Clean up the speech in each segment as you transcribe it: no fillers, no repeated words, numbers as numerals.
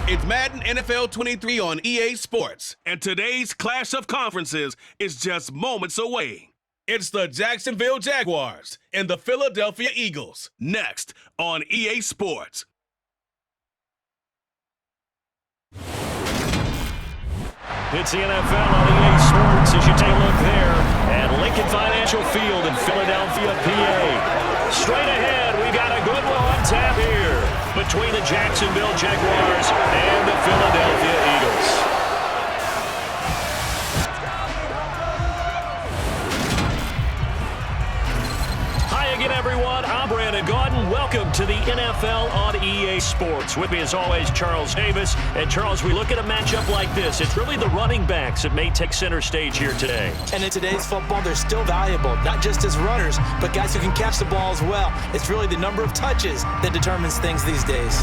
It's Madden NFL 23 on EA Sports, and today's clash of conferences is just moments away. It's the Jacksonville Jaguars and the Philadelphia Eagles, next on EA Sports. It's the NFL on EA Sports as you take a look there at Lincoln Financial Field in Philadelphia, PA. Straight ahead, we got a good one on tap here between the Jacksonville Jaguars and the Philadelphia Eagles. Hi again, everyone. I'm Brandon Gordon. Welcome to the NFL on EA Sports. With me, as always, Charles Davis. And, Charles, we look at a matchup like this. It's really the running backs that may take center stage here today. And in today's football, they're still valuable, not just as runners, but guys who can catch the ball as well. It's really the number of touches that determines things these days.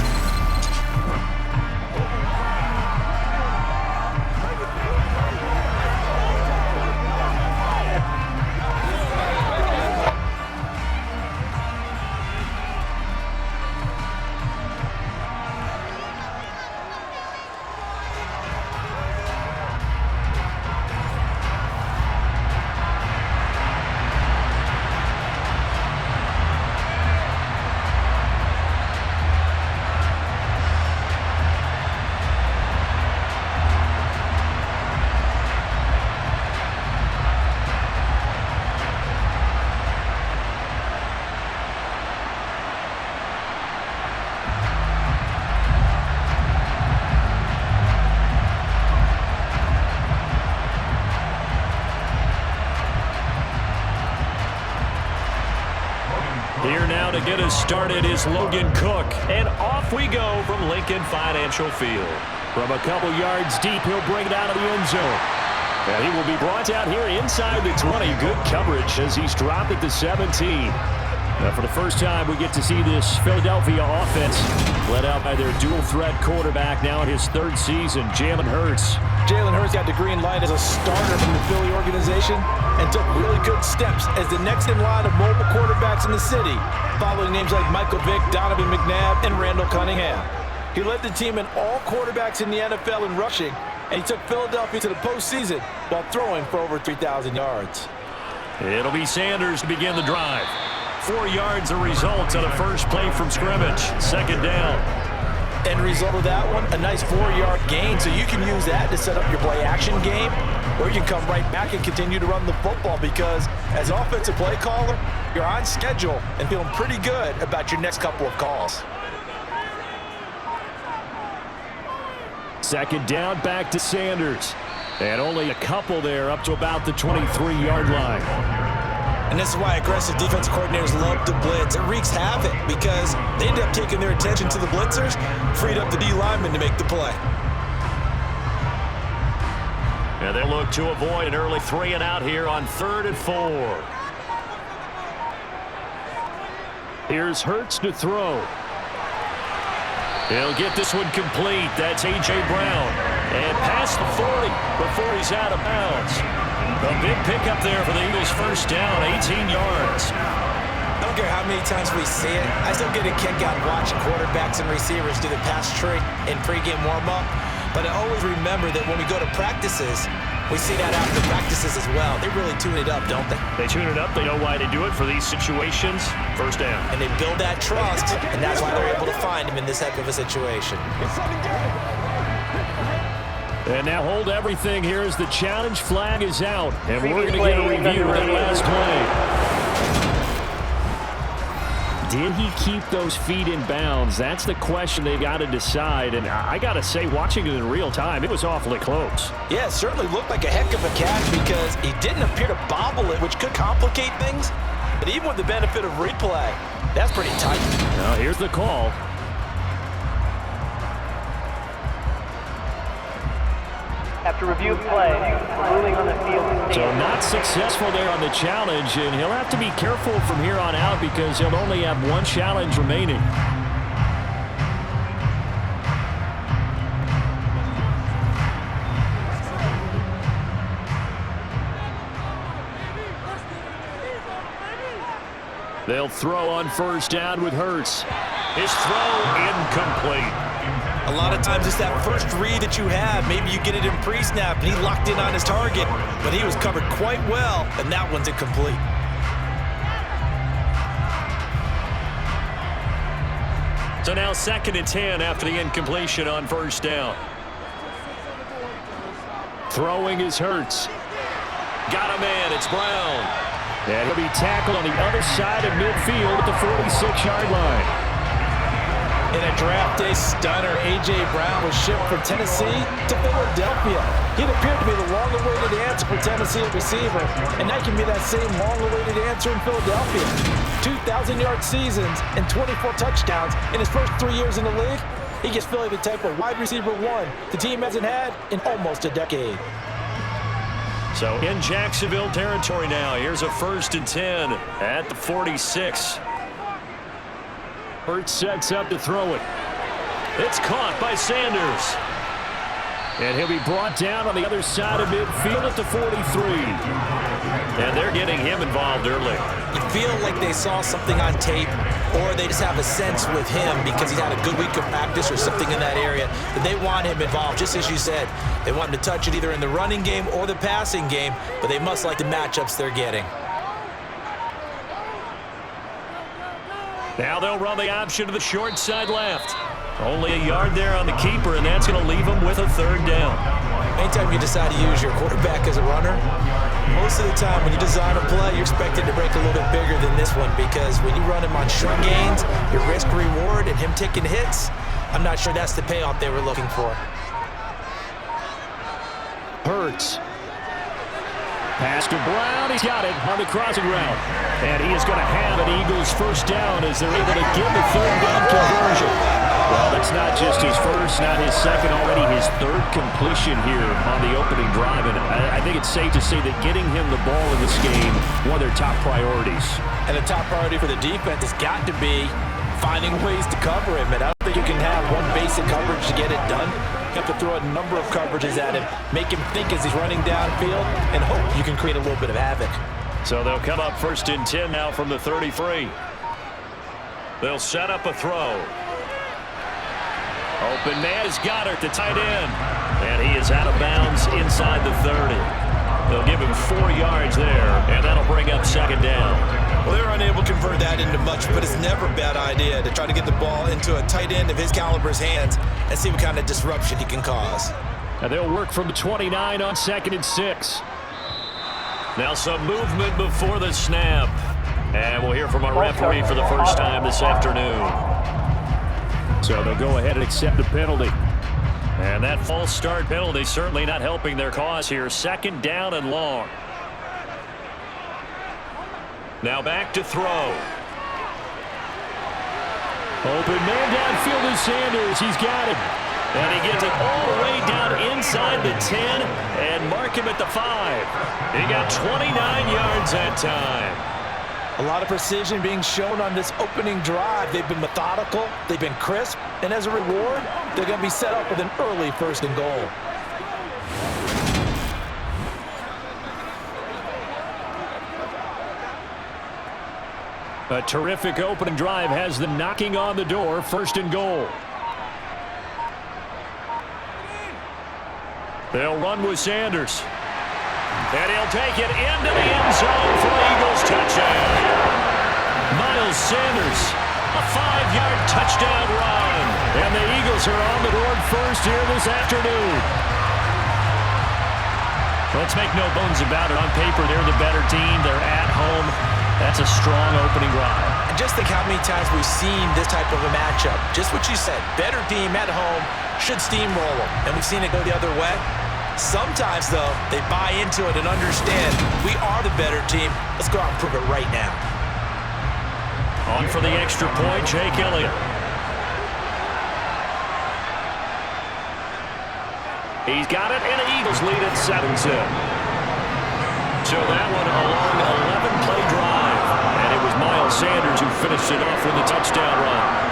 Here now to get us started is Logan Cook. And off we go from Lincoln Financial Field. From a couple yards deep, he'll bring it out of the end zone. And he will be brought out here inside the 20. Good coverage as he's dropped at the 17. Now for the first time, we get to see this Philadelphia offense led out by their dual-threat quarterback now in his third season, Jalen Hurts. Jalen Hurts got the green light as a starter from the Philly organization and took really good steps as the next in line of mobile quarterbacks in the city, following names like Michael Vick, Donovan McNabb, and Randall Cunningham. He led the team in all quarterbacks in the NFL in rushing, and he took Philadelphia to the postseason while throwing for over 3,000 yards. It'll be Sanders to begin the drive. 4 yards a result on a first play from scrimmage. Second down. End result of that one, a nice 4-yard gain, so you can use that to set up your play-action game, or you can come right back and continue to run the football because as an offensive play caller, you're on schedule and feeling pretty good about your next couple of calls. Second down, back to Sanders. And only a couple there up to about the 23-yard line. And this is why aggressive defense coordinators love to blitz. It wreaks havoc because they end up taking their attention to the blitzers, freed up the D lineman to make the play. And they'll look to avoid an early 3-and-out here on 3rd and 4. Here's Hurts to throw. He'll get this one complete. That's A.J. Brown. And past the 40 before he's out of bounds. A big pickup there for the Eagles' first down, 18 yards. I don't care how many times we see it. I still get a kick out watching quarterbacks and receivers do the pass tree in pregame warm-up. But I always remember that when we go to practices, we see that after practices as well. They really tune it up, don't they? They tune it up. They know why they do it for these situations. First down. And they build that trust, and that's why they're able to find him in this heck of a situation. And now hold everything here as the challenge flag is out. And we're going to get a review of that last play. Did he keep those feet in bounds? That's the question they've got to decide. And I got to say, watching it in real time, it was awfully close. Yeah, it certainly looked like a heck of a catch because he didn't appear to bobble it, which could complicate things. But even with the benefit of replay, that's pretty tight. Now here's the call. After review of play, ruling on the field. So not successful there on the challenge, and he'll have to be careful from here on out because he'll only have one challenge remaining. They'll throw on first down with Hurts. His throw incomplete. A lot of times it's that first read that you have. Maybe you get it in pre-snap, and he locked in on his target, but he was covered quite well, and that one's incomplete. So now 2nd and 10 after the incompletion on first down. Throwing is Hurts. Got a man, it's Brown. And he'll be tackled on the other side of midfield at the 46-yard line. In a draft day stunner, A.J. Brown was shipped from Tennessee to Philadelphia. He'd appeared to be the long-awaited answer for Tennessee at receiver, and that can be that same long-awaited answer in Philadelphia. 2,000-yard seasons and 24 touchdowns in his first 3 years in the league. He gives Philly the type of wide receiver one the team hasn't had in almost a decade. So in Jacksonville territory now, here's a 1st and 10 at the 46. Hurts sets up to throw it. It's caught by Sanders. And he'll be brought down on the other side of midfield at the 43. And they're getting him involved early. You feel like they saw something on tape, or they just have a sense with him because he's had a good week of practice or something in that area that they want him involved, just as you said. They want him to touch it either in the running game or the passing game, but they must like the matchups they're getting. Now they'll run the option to the short side left. Only a yard there on the keeper, and that's going to leave him with a 3rd down. Anytime you decide to use your quarterback as a runner, most of the time when you design a play, you're expected to break a little bit bigger than this one, because when you run him on short gains, your risk-reward and him taking hits, I'm not sure that's the payoff they were looking for. Hurts. Pass to Brown. He's got it on the crossing route. And he is going to have an Eagles 1st down as they're able to get the 3rd down conversion. Well, that's not just his first, not his second, already his 3rd completion here on the opening drive. And I think it's safe to say that getting him the ball in this game, one of their top priorities. And the top priority for the defense has got to be finding ways to cover him. And I don't think you can have one basic coverage to get it done. You have to throw a number of coverages at him, make him think as he's running downfield, and hope you can create a little bit of havoc. So they'll come up 1st and 10 now from the 33. They'll set up a throw. Open man is Goddard, the tight end. And he is out of bounds inside the 30. They'll give him 4 yards there, and that'll bring up 2nd down. Well, they were unable to convert that into much, but it's never a bad idea to try to get the ball into a tight end of his caliber's hands and see what kind of disruption he can cause. And they'll work from the 29 on 2nd and 6. Now some movement before the snap. And we'll hear from our referee for the first time this afternoon. So they'll go ahead and accept the penalty. And that false start penalty certainly not helping their cause here. 2nd down and long. Now back to throw. Open man downfield is Sanders. He's got it. And he gets it all the way down inside the 10 and mark him at the 5. He got 29 yards that time. A lot of precision being shown on this opening drive. They've been methodical, they've been crisp, and as a reward, they're going to be set up with an early 1st and goal. A terrific opening drive has them knocking on the door. 1st and goal. They'll run with Sanders. And he'll take it into the end zone for the Eagles touchdown. Miles Sanders, a 5-yard touchdown run. And the Eagles are on the board first here this afternoon. Let's make no bones about it. On paper, they're the better team. They're at home. That's a strong opening drive. And just think how many times we've seen this type of a matchup. Just what you said, better team at home should steamroll them. And we've seen it go the other way. Sometimes, though, they buy into it and understand we are the better team. Let's go out and prove it right now. On for the extra point, Jake Elliott. He's got it, and the Eagles lead at 7-0. So that one a long 11-play drive. And it was Miles Sanders who finished it off with a touchdown run.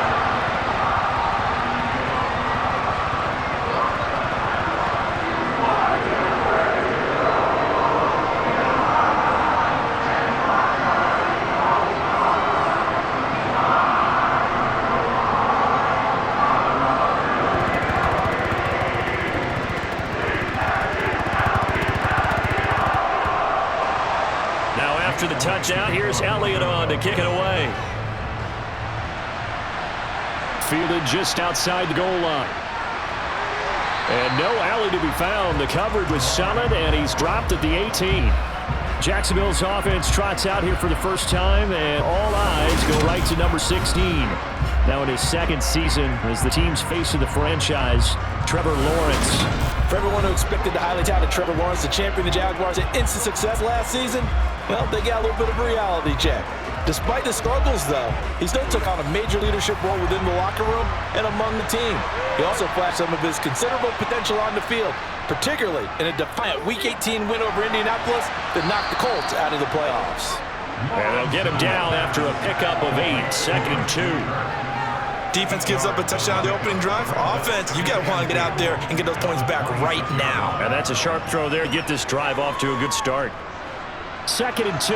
after the touchdown. Here's Elliott on to kick it away. Fielded just outside the goal line. And no alley to be found. The coverage was solid, and he's dropped at the 18. Jacksonville's offense trots out here for the first time, and all eyes go right to number 16. Now in his second season as the team's face of the franchise, Trevor Lawrence. For everyone who expected the highly touted Trevor Lawrence to champion the Jaguars at instant success last season, well, they got a little bit of a reality check. Despite the struggles, though, he still took on a major leadership role within the locker room and among the team. He also flashed some of his considerable potential on the field, particularly in a defiant Week 18 win over Indianapolis that knocked the Colts out of the playoffs. And they'll get him down after a pickup of 8, 2nd and 2. Defense gives up a touchdown on the opening drive. Offense, you got to want to get out there and get those points back right now. And that's a sharp throw there. Get this drive off to a good start. 2nd and 2.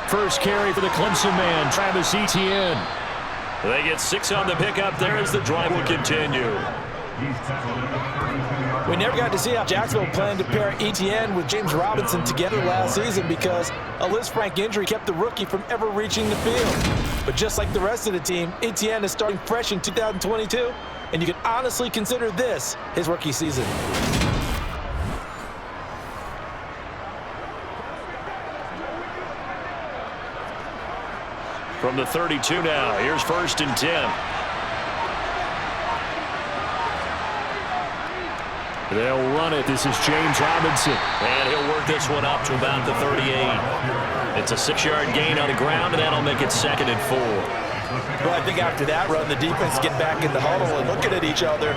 First carry for the Clemson man, Travis Etienne. They get 6 on the pickup there as the drive will continue. We never got to see how Jacksonville planned to pair Etienne with James Robinson together last season because a Liz Frank injury kept the rookie from ever reaching the field. But just like the rest of the team, Etienne is starting fresh in 2022, and you can honestly consider this his rookie season. From the 32 now, here's 1st and 10. They'll run it. This is James Robinson. And he'll work this one up to about the 38. It's a 6-yard gain on the ground, and that'll make it 2nd and 4. Well, I think after that run, the defense get back in the huddle and looking at each other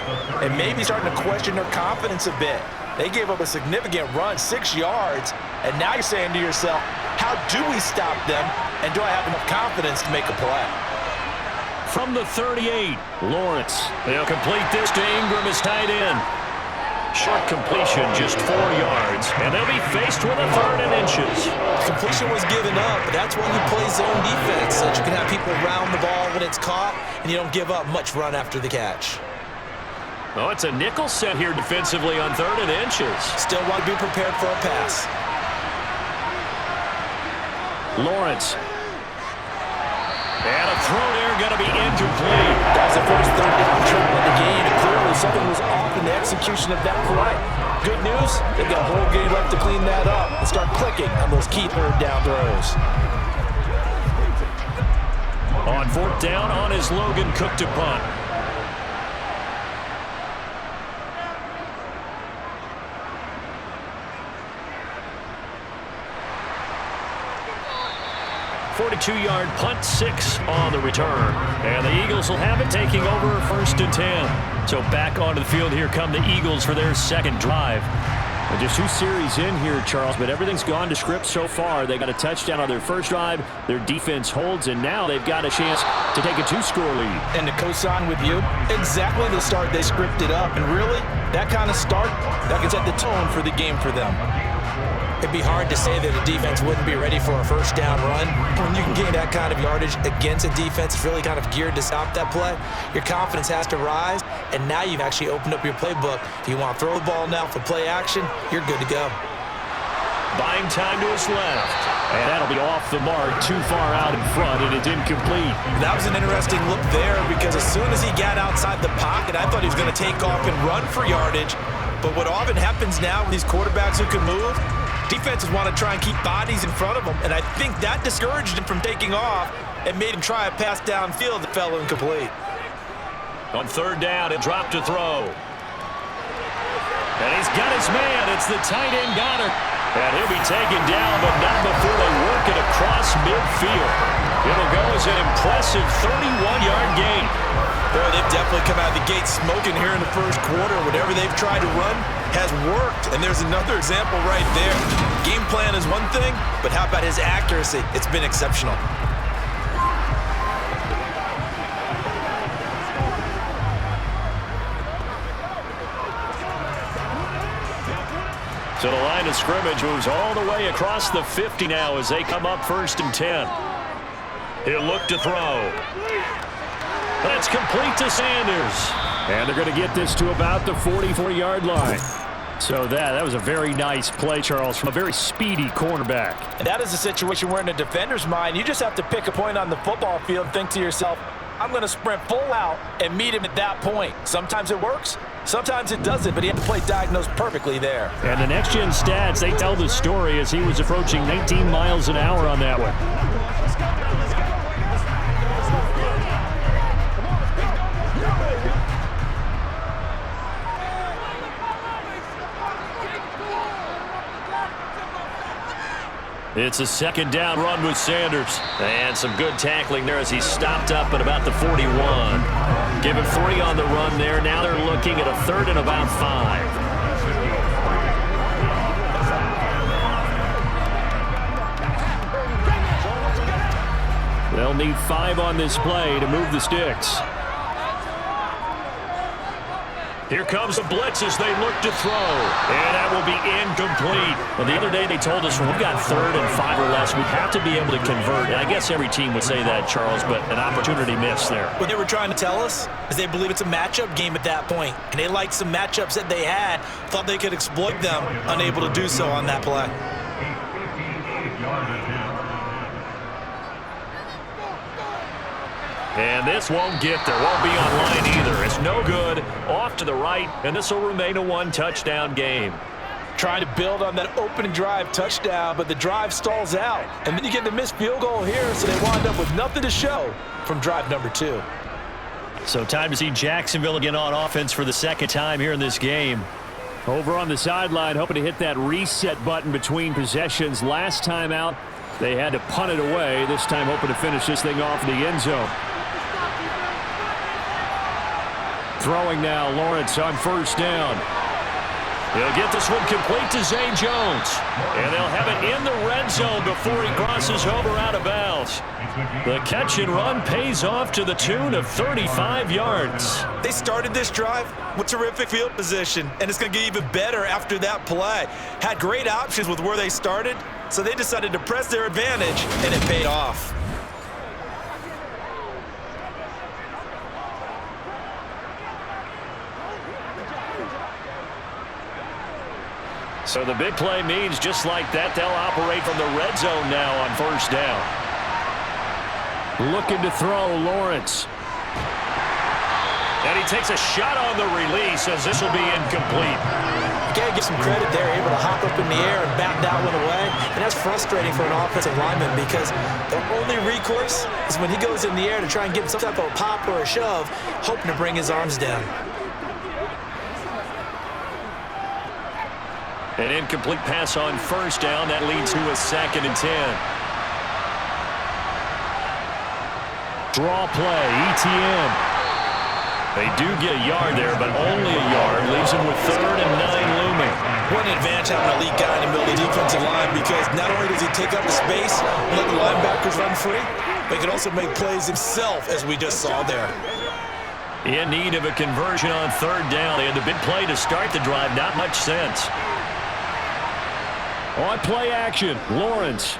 and maybe starting to question their confidence a bit. They gave up a significant run, 6 yards, and now you're saying to yourself, how do we stop them, and do I have enough confidence to make a play? From the 38, Lawrence. They'll complete this to Ingram as tight end. Short completion, just 4 yards, and they'll be faced with a 3rd and inches. Completion was given up, but that's when you play zone defense, so that you can have people around the ball when it's caught, and you don't give up much run after the catch. Oh, it's a nickel set here defensively on 3rd and inches. Still want to be prepared for a pass. Lawrence. And a throw there going to be incomplete. That was the first 3rd down try in the game, and clearly something was off in the execution of that play. Good news, they've got a whole game left to clean that up and start clicking on those key 3rd down throws. On 4th down, on is Logan Cook to punt. .42-yard punt, 6 on the return. And the Eagles will have it, taking over 1st and 10. So back onto the field here come the Eagles for their second drive. And just 2 series in here, Charles, but everything's gone to script so far. They got a touchdown on their first drive. Their defense holds, and now they've got a chance to take a 2-score lead. And to co-sign with you, exactly the start they scripted up. And really, that kind of start, that can set the tone for the game for them. It'd be hard to say that a defense wouldn't be ready for a 1st down run. When you can gain that kind of yardage against a defense that's really kind of geared to stop that play, your confidence has to rise, and now you've actually opened up your playbook. If you want to throw the ball now for play action, you're good to go. Buying time to his left. And that'll be off the mark, too far out in front, and it's incomplete. That was an interesting look there because as soon as he got outside the pocket, I thought he was going to take off and run for yardage. But what often happens now with these quarterbacks who can move, defenses want to try and keep bodies in front of them, and I think that discouraged him from taking off and made him try a pass downfield that fell incomplete. On 3rd down, it dropped to throw. And he's got his man. It's the tight end Goddard. And he'll be taken down, but not before they work it across midfield. It'll go as an impressive 31-yard gain. Boy, they've definitely come out of the gate smoking here in the first quarter. Whatever they've tried to run has worked, and there's another example right there. Game plan is one thing, but how about his accuracy? It's been exceptional. So the line of scrimmage moves all the way across the 50 now as they come up 1st and 10. He'll look to throw. That's complete to Sanders. And they're going to get this to about the 44-yard line. So that was a very nice play, Charles, from a very speedy cornerback. And that is a situation where in a defender's mind, you just have to pick a point on the football field and think to yourself, I'm going to sprint full out and meet him at that point. Sometimes it works, sometimes it doesn't, but he had to play diagnose perfectly there. And the next-gen stats, they tell the story as he was approaching 19 miles an hour on that one. It's a second down run with Sanders. And some good tackling there as he stopped up at about the 41. Give him 3 on the run there. Now they're looking at a 3rd and about 5. They'll need 5 on this play to move the sticks. Here comes the blitz as they look to throw. And that will be incomplete. Well, the other day they told us when we've got 3rd and 5 or less, we have to be able to convert. And I guess every team would say that, Charles, but an opportunity missed there. What they were trying to tell us is they believe it's a matchup game at that point. And they liked some matchups that they had, thought they could exploit them, unable to do so on that play. And this won't get there. Won't be online either. It's no good. Off to the right, and this will remain a 1-touchdown game. Trying to build on that opening drive touchdown, but the drive stalls out. And then you get the missed field goal here, so they wind up with nothing to show from drive number 2. So time to see Jacksonville again on offense for the second time here in this game. Over on the sideline, hoping to hit that reset button between possessions. Last time out, they had to punt it away. This time hoping to finish this thing off in the end zone. Throwing now, Lawrence on 1st down. He'll get this one complete to Zane Jones. And they'll have it in the red zone before he crosses over out of bounds. The catch and run pays off to the tune of 35 yards. They started this drive with terrific field position, and it's going to get even better after that play. Had great options with where they started, so they decided to press their advantage, and it paid off. So the big play means just like that, they'll operate from the red zone now on 1st down. Looking to throw, Lawrence. And he takes a shot on the release as this will be incomplete. You got to give some credit there, able to hop up in the air and bat that one away. And that's frustrating for an offensive lineman because their only recourse is when he goes in the air to try and give some type of a pop or a shove, hoping to bring his arms down. An incomplete pass on 1st down. That leads to a 2nd and 10. Draw play, ETN. They do get a yard there, but only a yard. Leaves them with 3rd and 9 looming. What an advantage having an elite guy in the middle of the defensive line because not only does he take up the space and let the linebackers run free, but he can also make plays himself, as we just saw there. In need of a conversion on 3rd down. They had the big play to start the drive. Not much sense. On play action, Lawrence.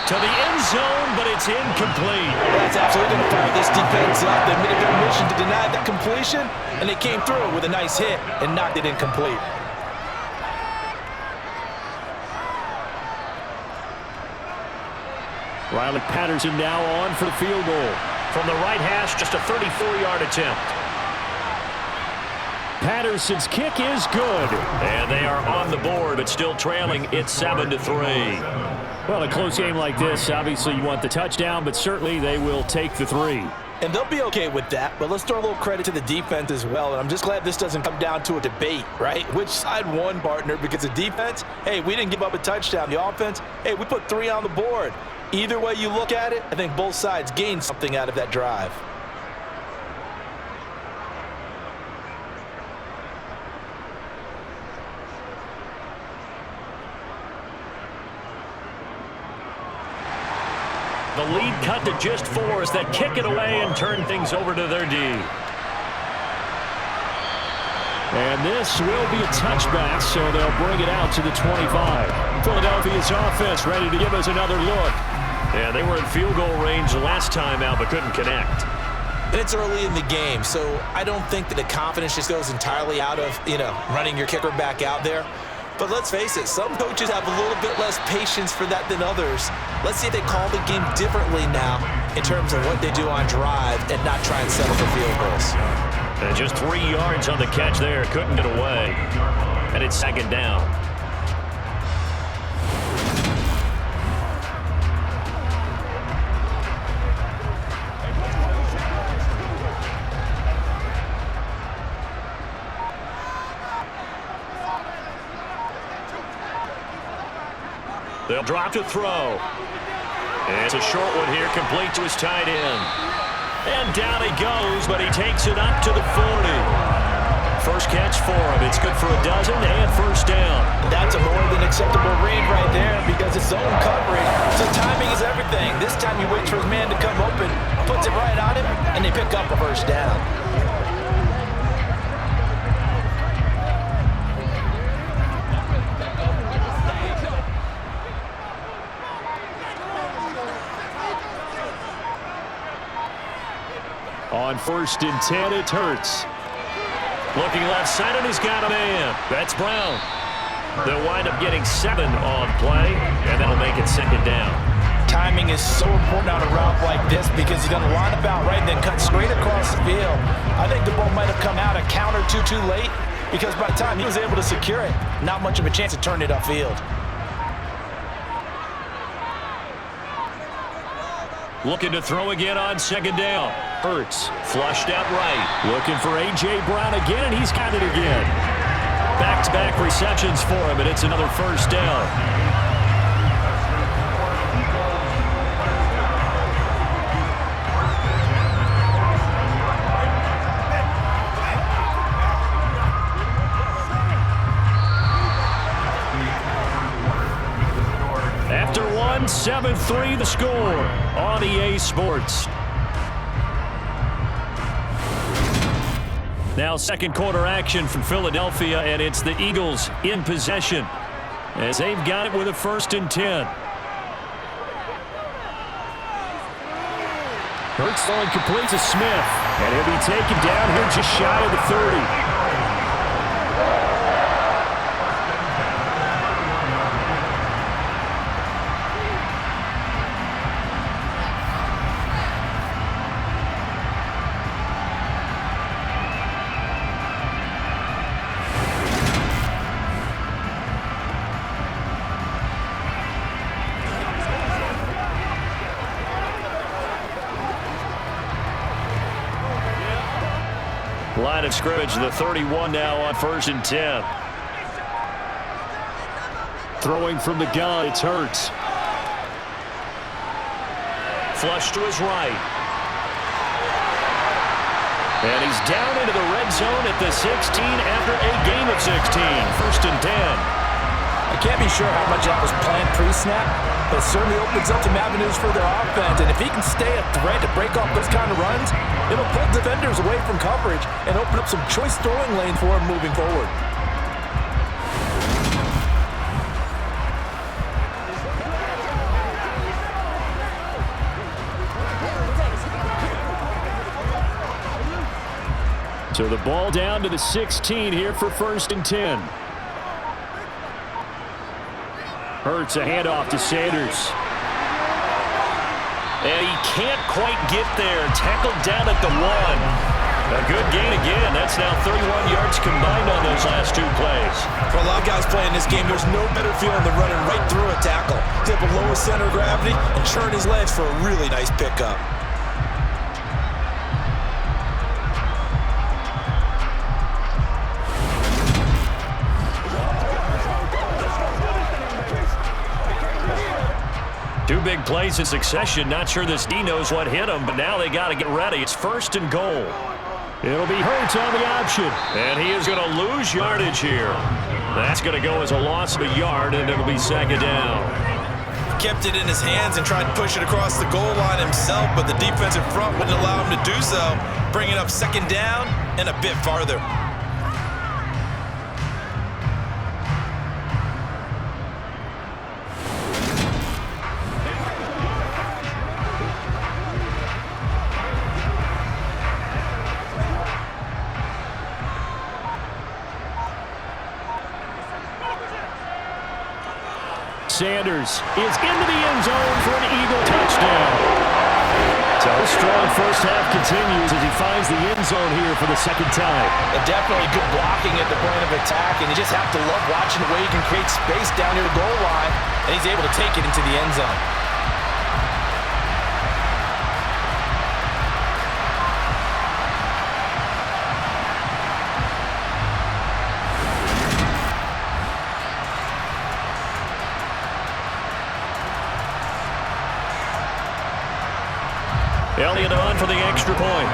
To the end zone, but it's incomplete. That's absolutely going to fire this defense up. They made it their mission to deny that completion, and they came through it with a nice hit and knocked it incomplete. Riley Patterson now on for the field goal. From the right hash, just a 34-yard attempt. Patterson's kick is good. And they are on the board, but still trailing. It's 7-3. Well, a close game like this, obviously you want the touchdown, but certainly they will take the 3. And they'll be okay with that, but let's throw a little credit to the defense as well. And I'm just glad this doesn't come down to a debate, right? Which side won, partner? Because the defense, hey, we didn't give up a touchdown. The offense, hey, we put 3 on the board. Either way you look at it, I think both sides gained something out of that drive. The lead cut to just 4 as they kick it away and turn things over to their D. And this will be a touchback, so they'll bring it out to the 25. Philadelphia's offense ready to give us another look. Yeah, they were in field goal range last time out, but couldn't connect. And it's early in the game, so I don't think that the confidence just goes entirely out of, running your kicker back out there. But let's face it, some coaches have a little bit less patience for that than others. Let's see if they call the game differently now in terms of what they do on drive and not try and settle for field goals. And just 3 yards on the catch there. Couldn't get away. And it's second down. They'll drop to throw. It's a short one here, complete to his tight end. And down he goes, but he takes it up to the 40. First catch for him. It's good for a dozen and first down. That's a more than acceptable read right there because it's zone coverage. So timing is everything. This time he waits for his man to come open, puts it right on him, and they pick up a first down. On 1st and 10, it Hurts. Looking left side, and he's got a man. That's Brown. They'll wind up getting 7 on play, and that'll make it second down. Timing is so important on a route like this because he's going to line up out right and then cut straight across the field. I think the ball might have come out a count or two too late because by the time he was able to secure it, not much of a chance to turn it upfield. Looking to throw again on second down. Hurts flushed out right. Looking for A.J. Brown again, and he's got it again. Back-to-back receptions for him, and it's another first down. After 7-3 the score on EA Sports. Now second quarter action from Philadelphia, and it's the Eagles in possession as they've got it with a 1st and 10. Hurts throwing complete to Smith, and he'll be taken down here just shy of the 30. Line of scrimmage, the 31 now on 1st and 10. Throwing from the gun, it's Hurts. Flush to his right. And he's down into the red zone at the 16 after a gain of 16. 1st and 10. I can't be sure how much that was planned pre-snap, but it certainly opens up some avenues for their offense. And if he can stay a threat to break off those kind of runs, it'll pull defenders away from coverage and open up some choice throwing lane for him moving forward. So the ball down to the 16 here for 1st and 10. Hurts a handoff to Sanders. And he can't quite get there. Tackled down at the 1. A good gain again. That's now 31 yards combined on those last 2 plays. For a lot of guys playing this game, there's no better feeling than running right through a tackle. He's able to lower center of gravity and churn his legs for a really nice pickup. Two big plays in succession. Not sure this D knows what hit him, but now they got to get ready. It's 1st and goal. It'll be Hurts on the option. And he is going to lose yardage here. That's going to go as a loss of a yard, and it'll be 2nd down. He kept it in his hands and tried to push it across the goal line himself, but the defensive front wouldn't allow him to do so, bringing up 2nd down and a bit farther. Sanders is into the end zone for an Eagle touchdown. So a strong first half continues as he finds the end zone here for the second time. And definitely good blocking at the point of attack, and you just have to love watching the way he can create space down near the goal line, and he's able to take it into the end zone. Elliott on for the extra point.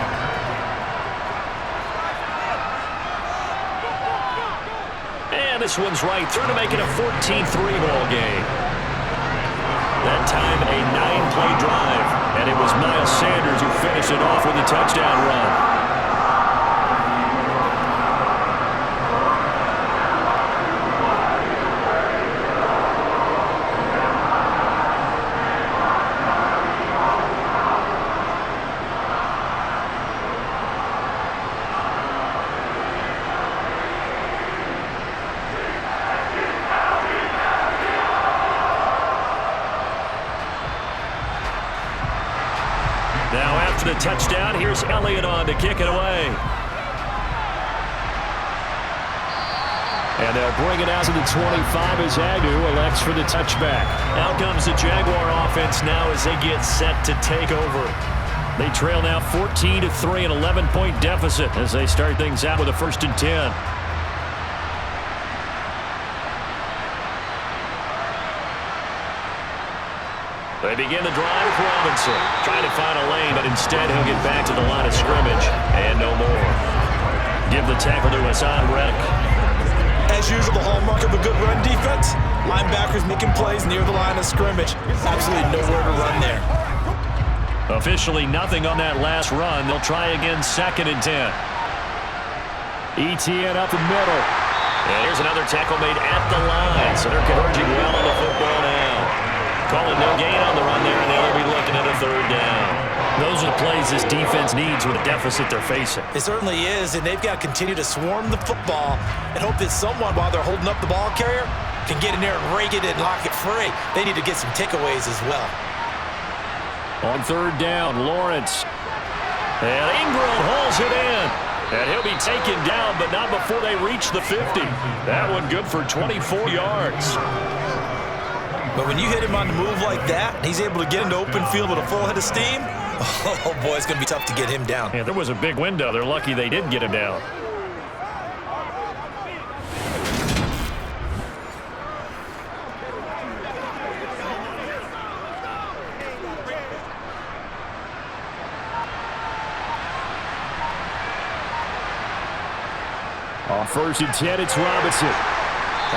And this one's right through to make it a 14-3 ball game. That time a 9-play drive. And it was Miles Sanders who finished it off with a touchdown run. Now after the touchdown, here's Elliott on to kick it away. And they'll bring it out to the 25 as Agnew elects for the touchback. Out comes the Jaguar offense now as they get set to take over. They trail now 14-3, an 11-point deficit as they start things out with a 1st and 10. They begin the drive with Robinson. Trying to find a lane, but instead he'll get back to the line of scrimmage. And no more. Give the tackle to Hassan Reddick. As usual, the hallmark of a good run defense, linebackers making plays near the line of scrimmage. Absolutely nowhere to run there. Officially nothing on that last run. They'll try again 2nd and 10. ETN up the middle. And here's another tackle made at the line. So they're converging well on the football now. Calling no gain on the run there, and they'll be looking at a 3rd down. Those are the plays this defense needs with the deficit they're facing. It certainly is, and they've got to continue to swarm the football and hope that someone, while they're holding up the ball carrier, can get in there and rake it and lock it free. They need to get some takeaways as well. On 3rd down, Lawrence. And Ingram hauls it in. And he'll be taken down, but not before they reach the 50. That one good for 24 yards. But when you hit him on the move like that, he's able to get into open field with a full head of steam, oh boy, it's going to be tough to get him down. Yeah, there was a big window. They're lucky they did get him down. On 1st and 10, it's Robinson.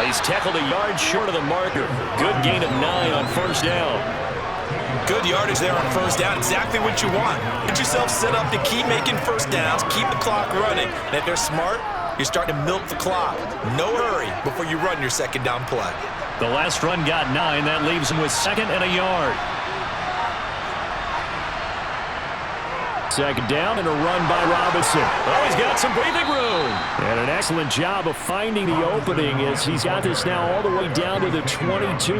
He's tackled a yard short of the marker. Good gain of 9 on 1st down. Good yardage there on 1st down. Exactly what you want. Get yourself set up to keep making 1st downs, keep the clock running. And if they're smart, you're starting to milk the clock. No hurry before you run your 2nd down play. The last run got 9. That leaves him with 2nd and a yard. 2nd down and a run by Robinson. Oh, he's got some breathing room. And an excellent job of finding the opening as he's got this now all the way down to the 22.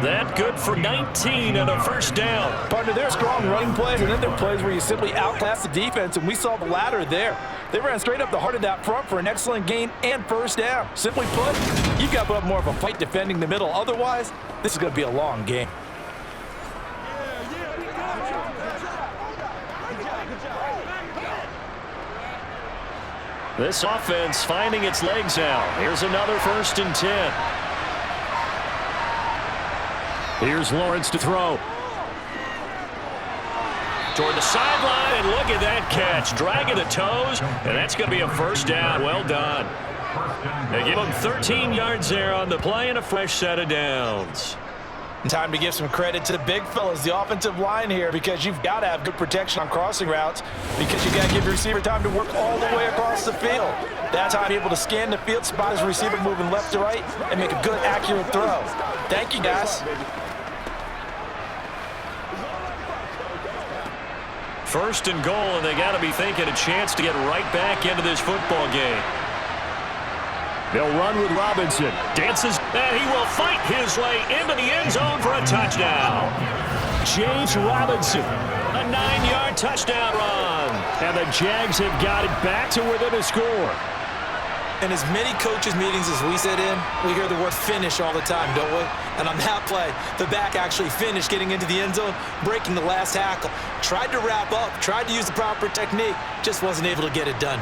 That good for 19 and a 1st down. Partner, there are strong running plays, and then there are plays where you simply outclass the defense, and we saw the latter there. They ran straight up the heart of that front for an excellent gain and 1st down. Simply put, you've got to put up more of a fight defending the middle. Otherwise, this is going to be a long game. This offense finding its legs out. Here's another 1st and 10. Here's Lawrence to throw. Toward the sideline, and look at that catch. Dragging the toes, and that's going to be a 1st down. Well done. They give him 13 yards there on the play and a fresh set of downs. Time to give some credit to the big fellas, the offensive line here, because you've got to have good protection on crossing routes because you've got to give your receiver time to work all the way across the field. That time, able to scan the field, spot his receiver moving left to right, and make a good, accurate throw. Thank you, guys. 1st and goal, and they got to be thinking a chance to get right back into this football game. They'll run with Robinson. Dances, and he will fight his way into the end zone for a touchdown. James Robinson, a 9-yard touchdown run. And the Jags have got it back to within a score. In as many coaches' meetings as we sit in, we hear the word finish all the time, don't we? And on that play, the back actually finished getting into the end zone, breaking the last tackle. Tried to wrap up, tried to use the proper technique, just wasn't able to get it done.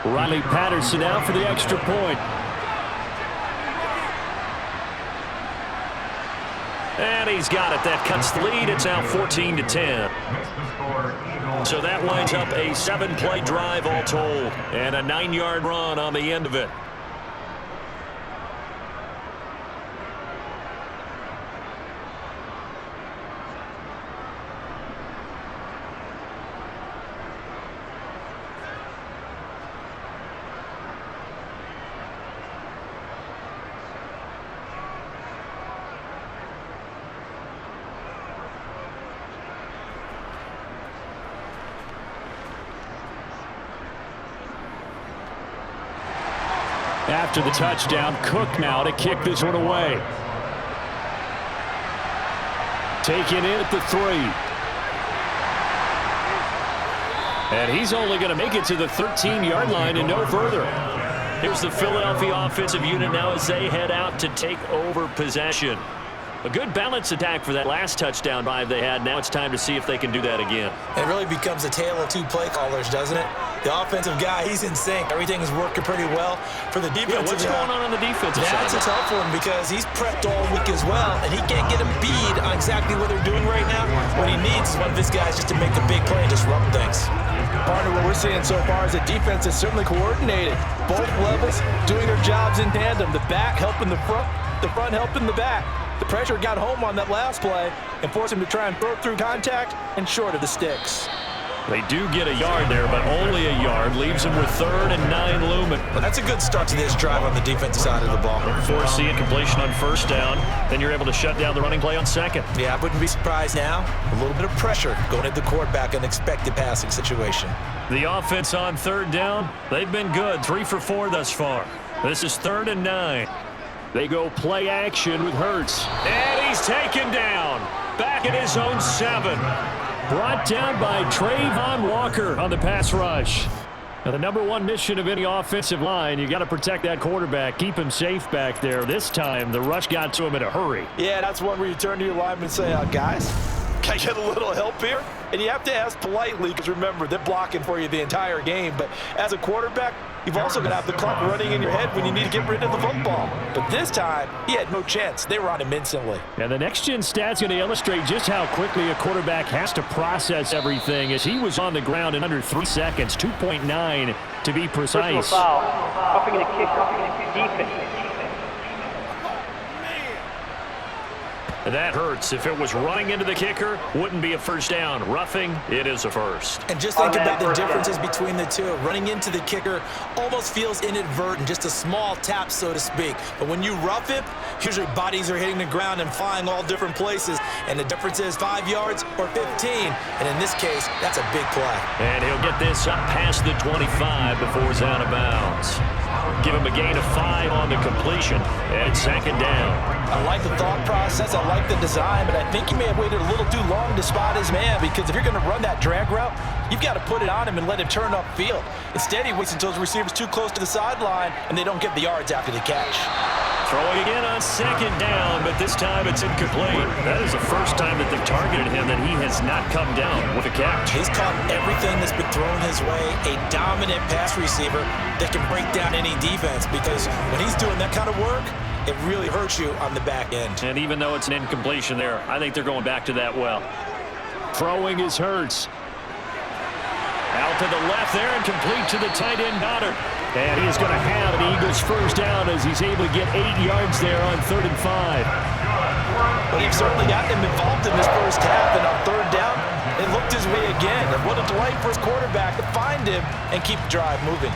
Riley Patterson out for the extra point. And he's got it. That cuts the lead. It's now 14-10. So that winds up a 7-play drive all told. And a 9-yard run on the end of it. After the touchdown, Cook now to kick this one away. Taken in at the 3. And he's only going to make it to the 13-yard line and no further. Here's the Philadelphia offensive unit now as they head out to take over possession. A good balanced attack for that last touchdown drive they had. Now it's time to see if they can do that again. It really becomes a tale of two play callers, doesn't it? The offensive guy, he's in sync. Everything is working pretty well. For the defensive what's going on the defensive side? That's a tough one because he's prepped all week as well, and he can't get a bead on exactly what they're doing right now. What he needs is one of his guys just to make the big play and disrupt things. Partner, what we're seeing so far is the defense is certainly coordinated. Both levels doing their jobs in tandem. The back helping the front helping the back. The pressure got home on that last play and forced him to try and throw through contact and short of the sticks. They do get a yard there, but only a yard. Leaves them with 3rd and 9 looming. Well, that's a good start to this drive on the defensive side of the ball. Force the incompletion on 1st down. Then you're able to shut down the running play on 2nd. Yeah, I wouldn't be surprised now. A little bit of pressure going at the quarterback, an expected passing situation. The offense on 3rd down, they've been good. 3 for 4 thus far. This is 3rd and 9. They go play action with Hurts. And he's taken down. Back at his own 7. Brought down by Trayvon Walker on the pass rush. Now, the number one mission of any offensive line, you got to protect that quarterback, keep him safe back there. This time, the rush got to him in a hurry. Yeah, that's one where you turn to your lineman and say, guys, can I get a little help here? And you have to ask politely because, remember, they're blocking for you the entire game. But as a quarterback, you've also got to have the clock running in your head when you need to get rid of the football. But this time, he had no chance. They were on him instantly. And the next-gen stat's going to illustrate just how quickly a quarterback has to process everything as he was on the ground in under 3 seconds, 2.9 to be precise. Personal foul, roughing the kick, defense. That hurts. If it was running into the kicker, wouldn't be a first down. Roughing, it is a first. And just think about the differences between the two. Running into the kicker almost feels inadvertent, just a small tap, so to speak. But when you rough it, usually bodies are hitting the ground and flying all different places. And the difference is 5 yards or 15. And in this case, that's a big play. And he'll get this up past the 25 before he's out of bounds. Give him a gain of 5 on the completion. And 2nd down. I like the thought process. I like the design, but I think he may have waited a little too long to spot his man because if you're going to run that drag route, you've got to put it on him and let him turn upfield. Instead, he waits until his receiver's too close to the sideline and they don't get the yards after the catch. Throwing again on 2nd down, but this time it's incomplete. That is the first time that they've targeted him that he has not come down with a catch. He's caught everything that's been thrown his way, a dominant pass receiver that can break down any defense because when he's doing that kind of work, it really hurts you on the back end. And even though it's an incompletion there, I think they're going back to that well. Throwing is Hurts. Out to the left there and complete to the tight end Goddard. And he is going to have an Eagles first down as he's able to get 8 yards there on 3rd and 5. Well, they've certainly got him involved in this first half, and on 3rd down, it looked his way again. And what a delight for his quarterback to find him and keep the drive moving.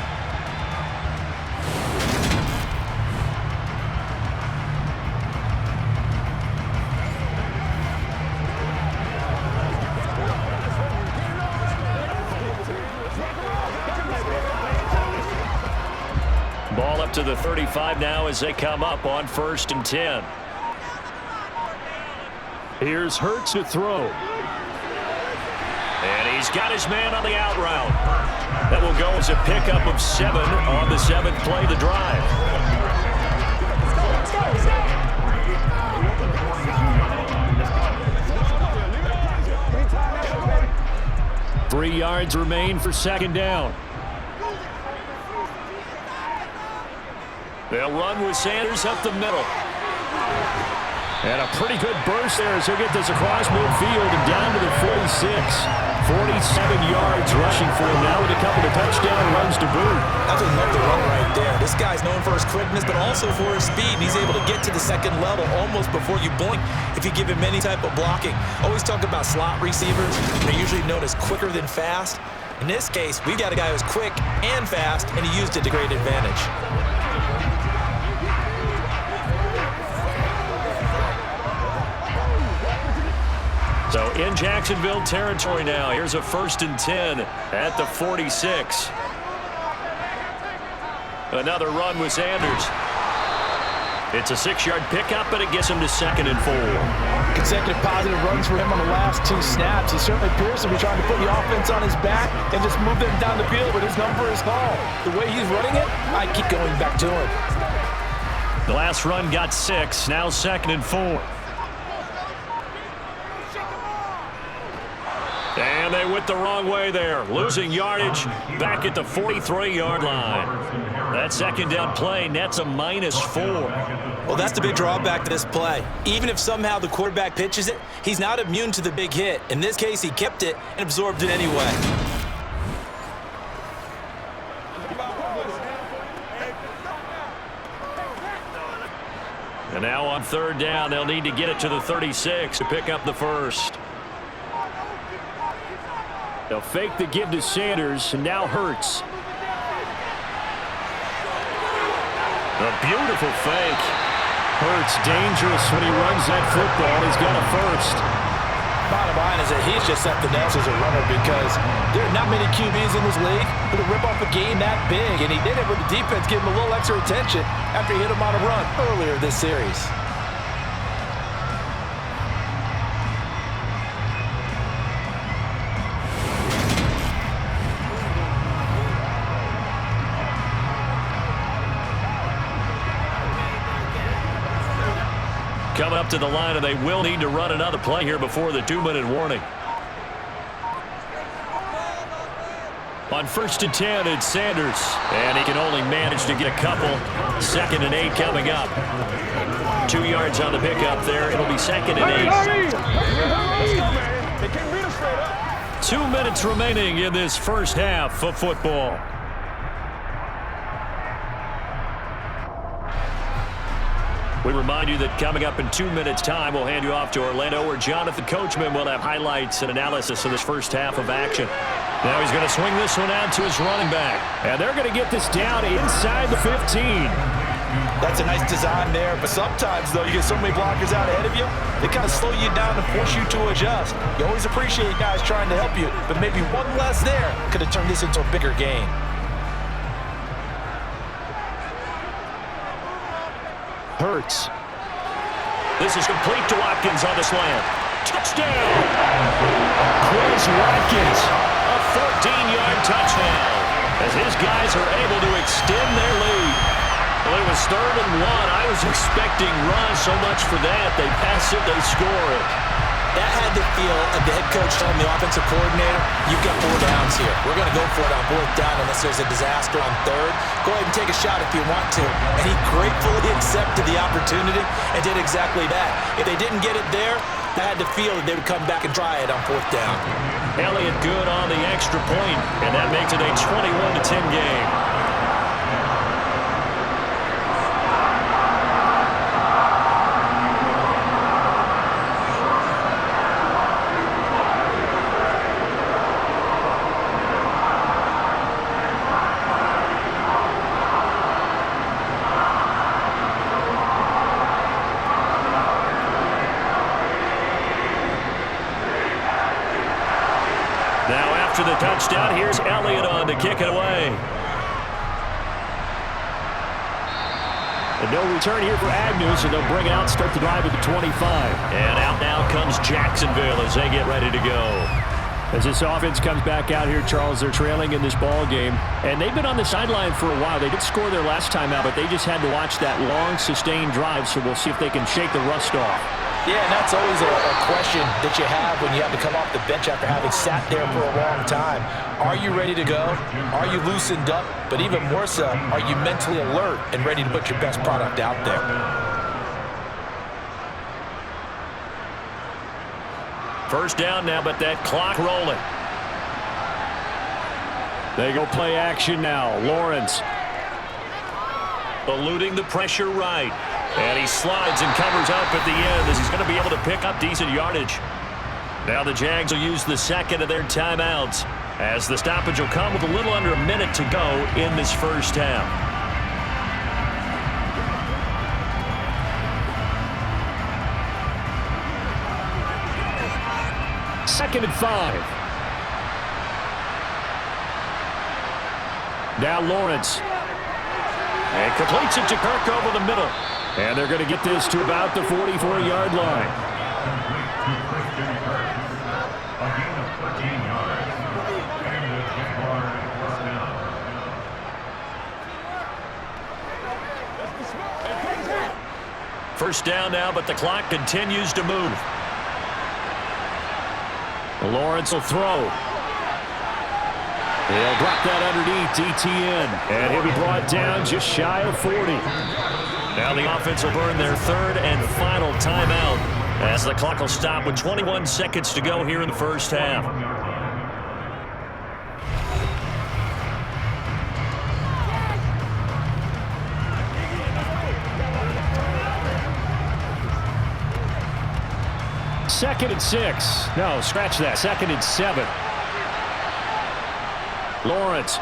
up to the 35 now as they come up on 1st and 10. Here's Hurts to throw. And he's got his man on the out route. That will go as a pickup of 7 on the 7th play of the drive. 3 yards remain for 2nd down. They'll run with Sanders up the middle. And a pretty good burst there as he'll get this across midfield and down to the 46. 47 yards rushing for him now with a couple of touchdown runs to boot. That's another run right there. This guy's known for his quickness, but also for his speed. And he's able to get to the 2nd level almost before you blink if you give him any type of blocking. Always talk about slot receivers. They're usually known as quicker than fast. In this case, we've got a guy who's quick and fast, and he used it to great advantage. So in Jacksonville territory now. Here's a 1st and 10 at the 46. Another run with Sanders. It's a 6-yard pickup, but it gets him to 2nd and 4. Consecutive positive runs for him on the last 2 snaps. He certainly appears to be trying to put the offense on his back and just move them down the field, but his number is called. The way he's running it, I keep going back to him. The last run got 6, now 2nd and 4. And they went the wrong way there, losing yardage back at the 43-yard line. That 2nd down play nets a -4. Well, that's the big drawback to this play. Even if somehow the quarterback pitches it, he's not immune to the big hit. In this case, he kept it and absorbed it anyway. And now on 3rd down, they'll need to get it to the 36 to pick up the 1st. They'll fake the give to Sanders, and now Hurts. A beautiful fake. Hurts dangerous when he runs that football. He's got a 1st. Bottom line is that he's just something else as a runner because there are not many QBs in this league who can rip off a game that big, and he did it with the defense giving him a little extra attention after he hit him on a run earlier this series. Coming up to the line, and they will need to run another play here before the 2-minute warning. On 1st and 10, it's Sanders, and he can only manage to get a couple. 2nd and 8 coming up. 2 yards on the pickup there. It'll be 2nd and 8. 2 minutes remaining in this first half of football. We remind you that coming up in 2 minutes' time, we'll hand you off to Orlando, where Jonathan Coachman will have highlights and analysis of this first half of action. Now he's going to swing this one out to his running back. And they're going to get this down inside the 15. That's a nice design there, but sometimes, though, you get so many blockers out ahead of you, they kind of slow you down and force you to adjust. You always appreciate guys trying to help you, but maybe one less there could have turned this into a bigger game. Hurts. This is complete to Watkins on the slant. Touchdown! Chris Watkins, a 14-yard touchdown, as his guys are able to extend their lead. Well, it was 3rd and 1. I was expecting runs so much for that. They pass it, they score it. That had the feel of the head coach telling the offensive coordinator, you've got 4 downs here. We're going to go for it on 4th down unless there's a disaster on 3rd. Go ahead and take a shot if you want to. And he gratefully accepted the opportunity and did exactly that. If they didn't get it there, I had the feel that they would come back and try it on 4th down. Elliott good on the extra point, and that makes it a 21-10 game. After the touchdown, here's Elliott on to kick it away. And no return here for Agnew, so they'll bring it out, start the drive at the 25. And out now comes Jacksonville as they get ready to go. As this offense comes back out here, Charles, they're trailing in this ball game. And they've been on the sideline for a while. They did score their last time out, but they just had to watch that long, sustained drive, so we'll see if they can shake the rust off. Yeah, and that's always a question that you have when you have to come off the bench after having sat there for a long time. Are you ready to go? Are you loosened up? But even more so, are you mentally alert and ready to put your best product out there? First down now, but that clock rolling. They go play action now. Lawrence eluding the pressure right. And he slides and covers up at the end as he's going to be able to pick up decent yardage. Now the Jags will use the second of their timeouts as the stoppage will come with a little under a minute to go in this first half. Second and 5. Now Lawrence. And completes it to Kirk over the middle. And they're going to get this to about the 44-yard line. First down now, but the clock continues to move. Lawrence will throw. He'll drop that underneath ETN. And he'll be brought down just shy of 40. Now the offense will burn their third and final timeout as the clock will stop with 21 seconds to go here in the first half. Second and 6. No, scratch that. Second and 7. Lawrence.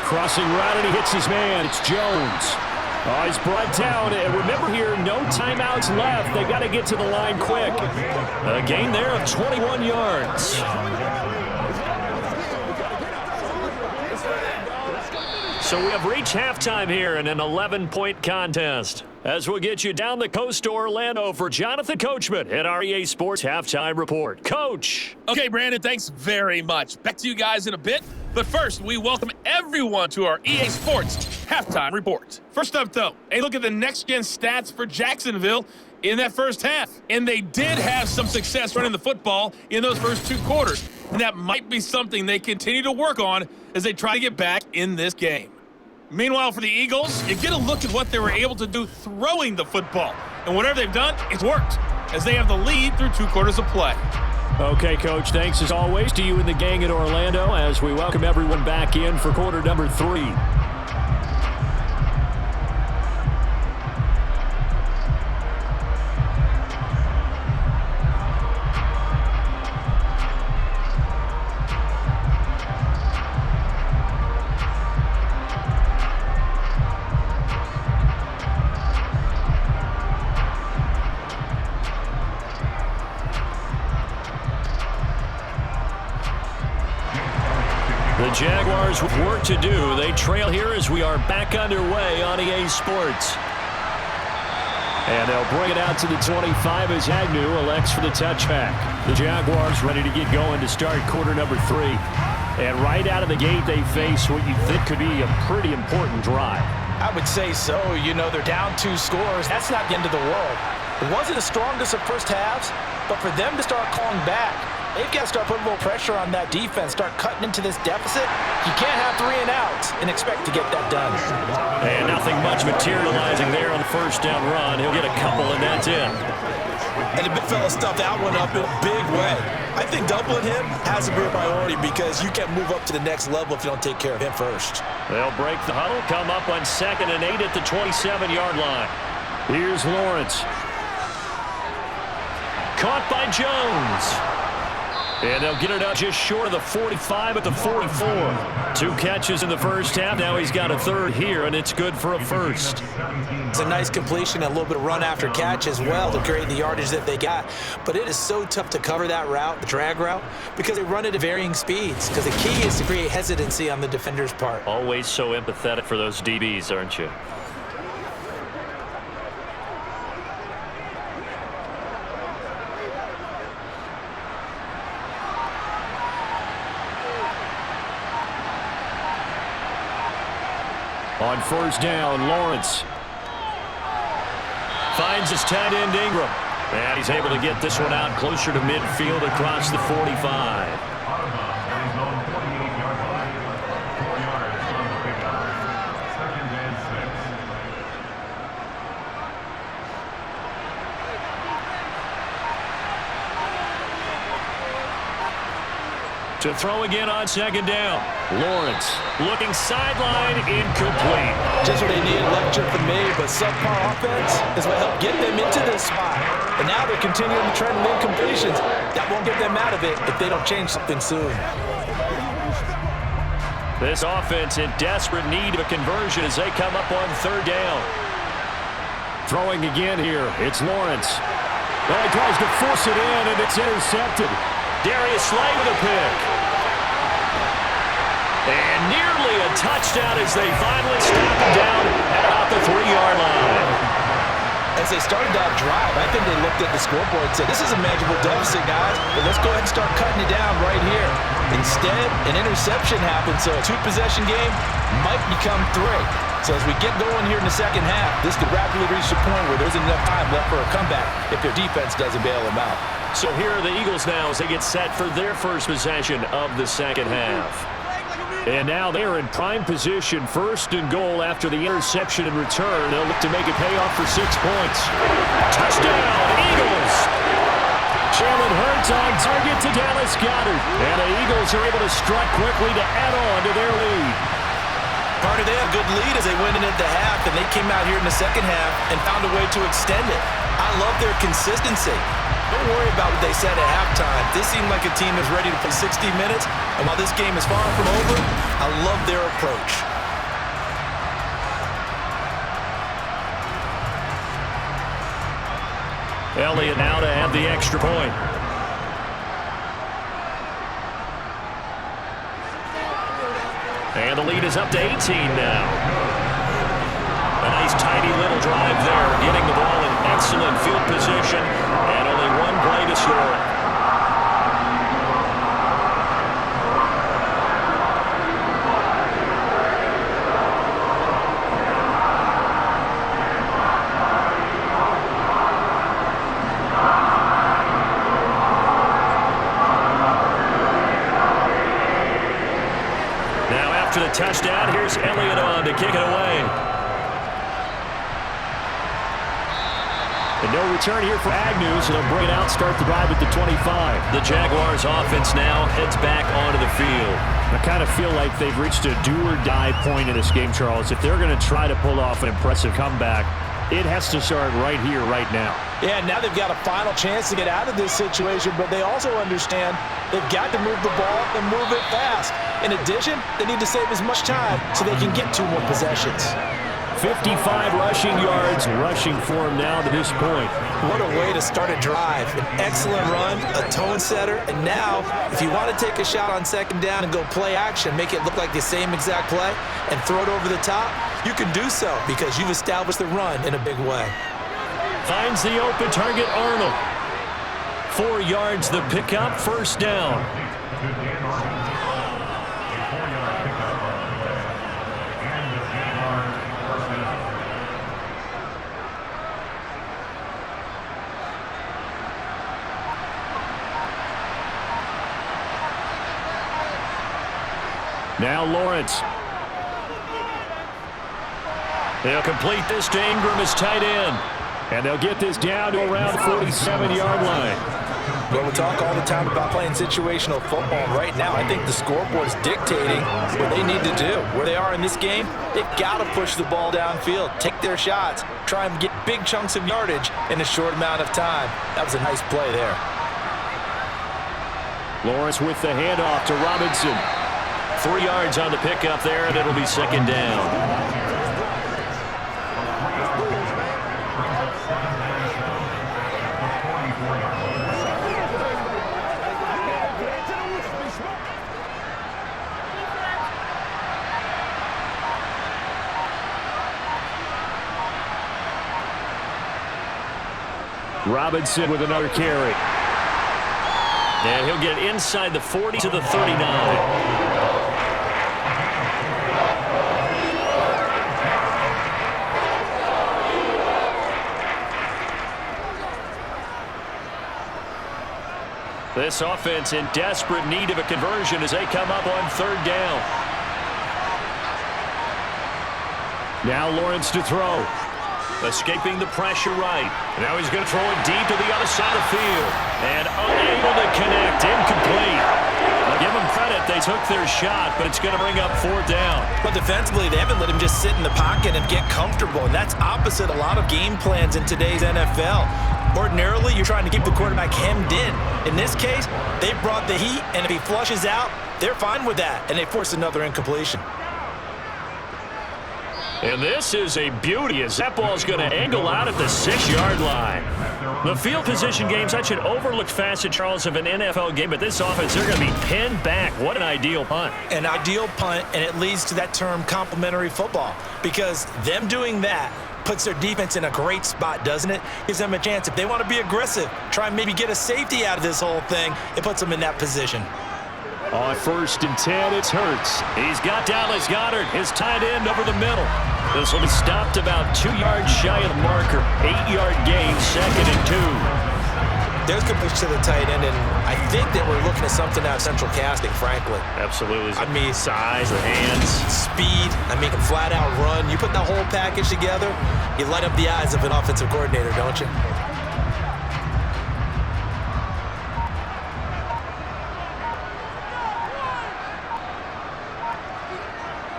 Crossing right, and he hits his man. It's Jones. Oh, he's brought down. And remember here, no timeouts left. They got to get to the line quick. A gain there of 21 yards. So we have reached halftime here in an 11-point contest. As we'll get you down the coast to Orlando for Jonathan Coachman at our EA Sports Halftime Report. Coach. Okay, Brandon, thanks very much. Back to you guys in a bit. But first, we welcome everyone to our EA Sports Halftime Report. First up, though, a look at the next-gen stats for Jacksonville in that first half. And they did have some success running the football in those first two quarters. And that might be something they continue to work on as they try to get back in this game. Meanwhile, for the Eagles, you get a look at what they were able to do throwing the football. And whatever they've done, it's worked, as they have the lead through 2 quarters of play. Okay, Coach, thanks as always to you and the gang in Orlando as we welcome everyone back in for quarter number 3. The Jaguars with work to do. They trail here as we are back underway on EA Sports. And they'll bring it out to the 25 as Agnew elects for the touchback. The Jaguars ready to get going to start quarter number 3. And right out of the gate, they face what you think could be a pretty important drive. I would say so. You know, they're down 2 scores. That's not the end of the world. It wasn't the strongest of first halves, but for them to start calling back, they've got to start putting a little pressure on that defense, start cutting into this deficit. You can't have 3 and outs and expect to get that done. And nothing much materializing there on the first down run. He'll get a couple, and that's it. And the big fella stuffed that one up in a big way. I think doubling him has to be a priority because you can't move up to the next level if you don't take care of him first. They'll break the huddle, come up on 2nd and 8 at the 27-yard line. Here's Lawrence. Caught by Jones. And they'll get it up just short of the 45 at the 44. 2 catches in the first half. Now he's got a third here, and it's good for a first. It's a nice completion and a little bit of run after catch as well to create the yardage that they got. But it is so tough to cover that route, the drag route, because they run it at varying speeds. Because the key is to create hesitancy on the defender's part. Always so empathetic for those DBs, aren't you? On first down, Lawrence finds his tight end Ingram. And he's able to get this one out closer to midfield across the 45. To throw again on second down. Lawrence looking sideline, incomplete. Just what they needed, lecture from me, but subpar offense is what helped get them into this spot. And now they're continuing the trend of incompletions. That won't get them out of it if they don't change something soon. This offense in desperate need of a conversion as they come up on third down. Throwing again here, it's Lawrence. Well, he tries to force it in, and it's intercepted. Darius Slay with a pick. And nearly a touchdown as they finally stop him down at about the 3-yard line. As they started that drive, I think they looked at the scoreboard and said, this is a manageable deficit, guys, but let's go ahead and start cutting it down right here. Instead, an interception happened, so a 2-possession game might become 3. So as we get going here in the second half, this could rapidly reach the point where there isn't enough time left for a comeback if their defense doesn't bail them out. So here are the Eagles now as they get set for their first possession of the second half. And now they're in prime position, first and goal after the interception and return. They'll look to make it pay off for 6 points. Touchdown, Eagles! Jalen Hurts on target to Dallas Goedert. And the Eagles are able to strike quickly to add on to their lead. Carter, they had a good lead as they went into the half, and they came out here in the second half and found a way to extend it. I love their consistency. Don't worry about what they said at halftime. This seemed like a team that's ready to play 60 minutes, and while this game is far from over, I love their approach. Elliott now to have the extra point. And the lead is up to 18 now. A nice tidy little drive there, getting the ball in excellent field position, and only one play to score it. Now after the touchdown, here's Elliott on to kick it away. And no return here for Agnew, so they'll bring it out, start the drive at the 25. The Jaguars offense now heads back onto the field. I kind of feel like they've reached a do-or-die point in this game, Charles. If they're going to try to pull off an impressive comeback, it has to start right here, right now. Yeah, now they've got a final chance to get out of this situation, but they also understand they've got to move the ball and move it fast. In addition, they need to save as much time so they can get 2 more possessions. 55 rushing yards, rushing for him now to this point. What a way to start a drive. An excellent run, a tone setter, and now, if you want to take a shot on second down and go play action, make it look like the same exact play, and throw it over the top, you can do so because you've established the run in a big way. Finds the open target, Arnold. 4 yards the pickup, first down. Now Lawrence. They'll complete this to Ingram as tight end. And they'll get this down to around the 47-yard line. Well, we talk all the time about playing situational football. Right now, I think the scoreboard is dictating what they need to do. Where they are in this game, they've got to push the ball downfield, take their shots, try and get big chunks of yardage in a short amount of time. That was a nice play there. Lawrence with the handoff to Robinson. 3 yards on the pickup there, and it'll be second down. Robinson with another carry. And he'll get inside the 40 to the 39. This offense in desperate need of a conversion as they come up on 3rd down. Now Lawrence to throw. Escaping the pressure right. Now he's going to throw it deep to the other side of the field. And unable to connect. Incomplete. I'll give them credit. They took their shot, but it's going to bring up 4th down. But defensively, they haven't let him just sit in the pocket and get comfortable. And that's opposite a lot of game plans in today's NFL. Ordinarily, you're trying to keep the quarterback hemmed in. In this case, they brought the heat, and if he flushes out, they're fine with that, and they force another incompletion. And this is a beauty as that ball's going to angle out at the 6-yard line. The field position game's such an overlooked facet, Charles, of an NFL game, but this offense, they're going to be pinned back. What an ideal punt. An ideal punt, and it leads to that term complementary football, because them doing that puts their defense in a great spot, doesn't it? Gives them a chance. If they want to be aggressive, try and maybe get a safety out of this whole thing, it puts them in that position. On 1st and 10, it's Hurts. He's got Dallas Goedert, his tight end, over the middle. This will be stopped about 2 yards shy of the marker. 8-yard gain, 2nd and 2. There's good pitch to the tight end, and I think that we're looking at something out of central casting, frankly. Absolutely. I mean, size, the hands. Speed. I mean, can flat out run. You put that whole package together, you light up the eyes of an offensive coordinator, don't you?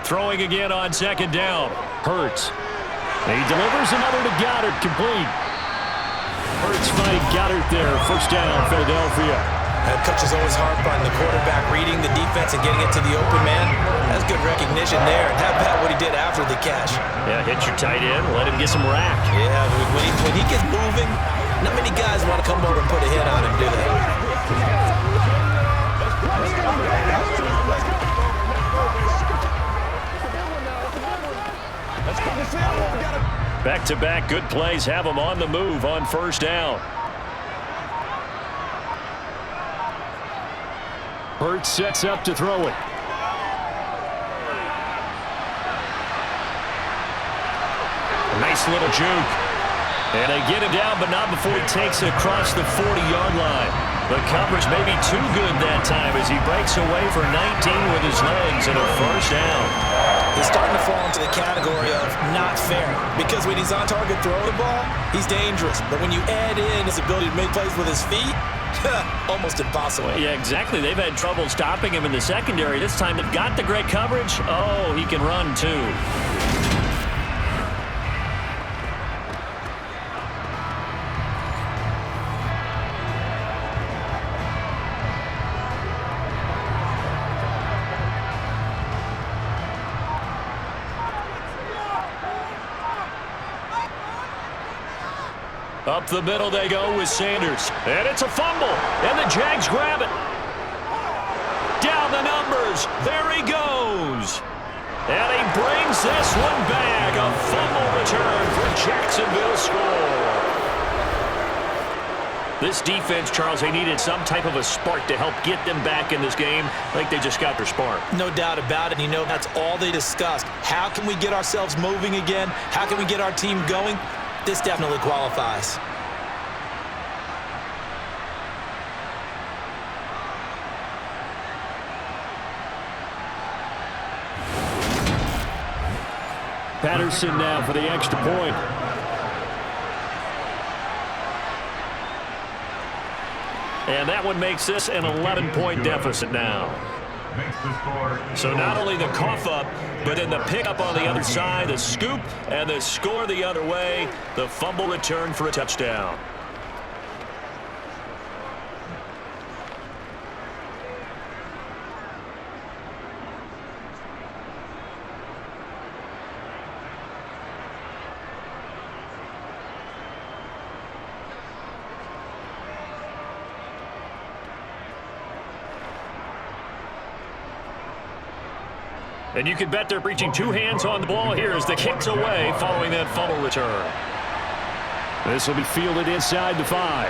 Throwing again on 2nd down. Hurts. He delivers another to Goedert, complete. Hurts finding Goedert there. 1st down, Philadelphia. And coaches always harp on the quarterback reading the defense and getting it to the open man. That's good recognition there. And how about what he did after the catch? Yeah, hit your tight end, let him get some rack. Yeah, when he gets moving, not many guys want to come over and put a hit on him, do they? Back-to-back good plays have them on the move on 1st down. Hurts sets up to throw it. Nice little juke. And they get him down, but not before he takes it across the 40-yard line. The coverage may be too good that time as he breaks away for 19 with his legs and a 1st down. He's starting to fall into the category of not fair, because when he's on target throwing the ball, he's dangerous. But when you add in his ability to make plays with his feet, almost impossible. Well, yeah, exactly. They've had trouble stopping him in the secondary. This time they've got the great coverage. Oh, he can run too. Up the middle they go with Sanders. And it's a fumble. And the Jags grab it. Down the numbers. There he goes. And he brings this one back. A fumble return for Jacksonville score. This defense, Charles, they needed some type of a spark to help get them back in this game. I think they just got their spark. No doubt about it. You know, that's all they discussed. How can we get ourselves moving again? How can we get our team going? This definitely qualifies. Patterson now for the extra point. And that one makes this an 11-point deficit now. So not only the cough up, but then the pickup on the other side, the scoop, and the score the other way, the fumble return for a touchdown. And you can bet they're reaching two hands on the ball here as the kick's away following that fumble return. This will be fielded inside the 5.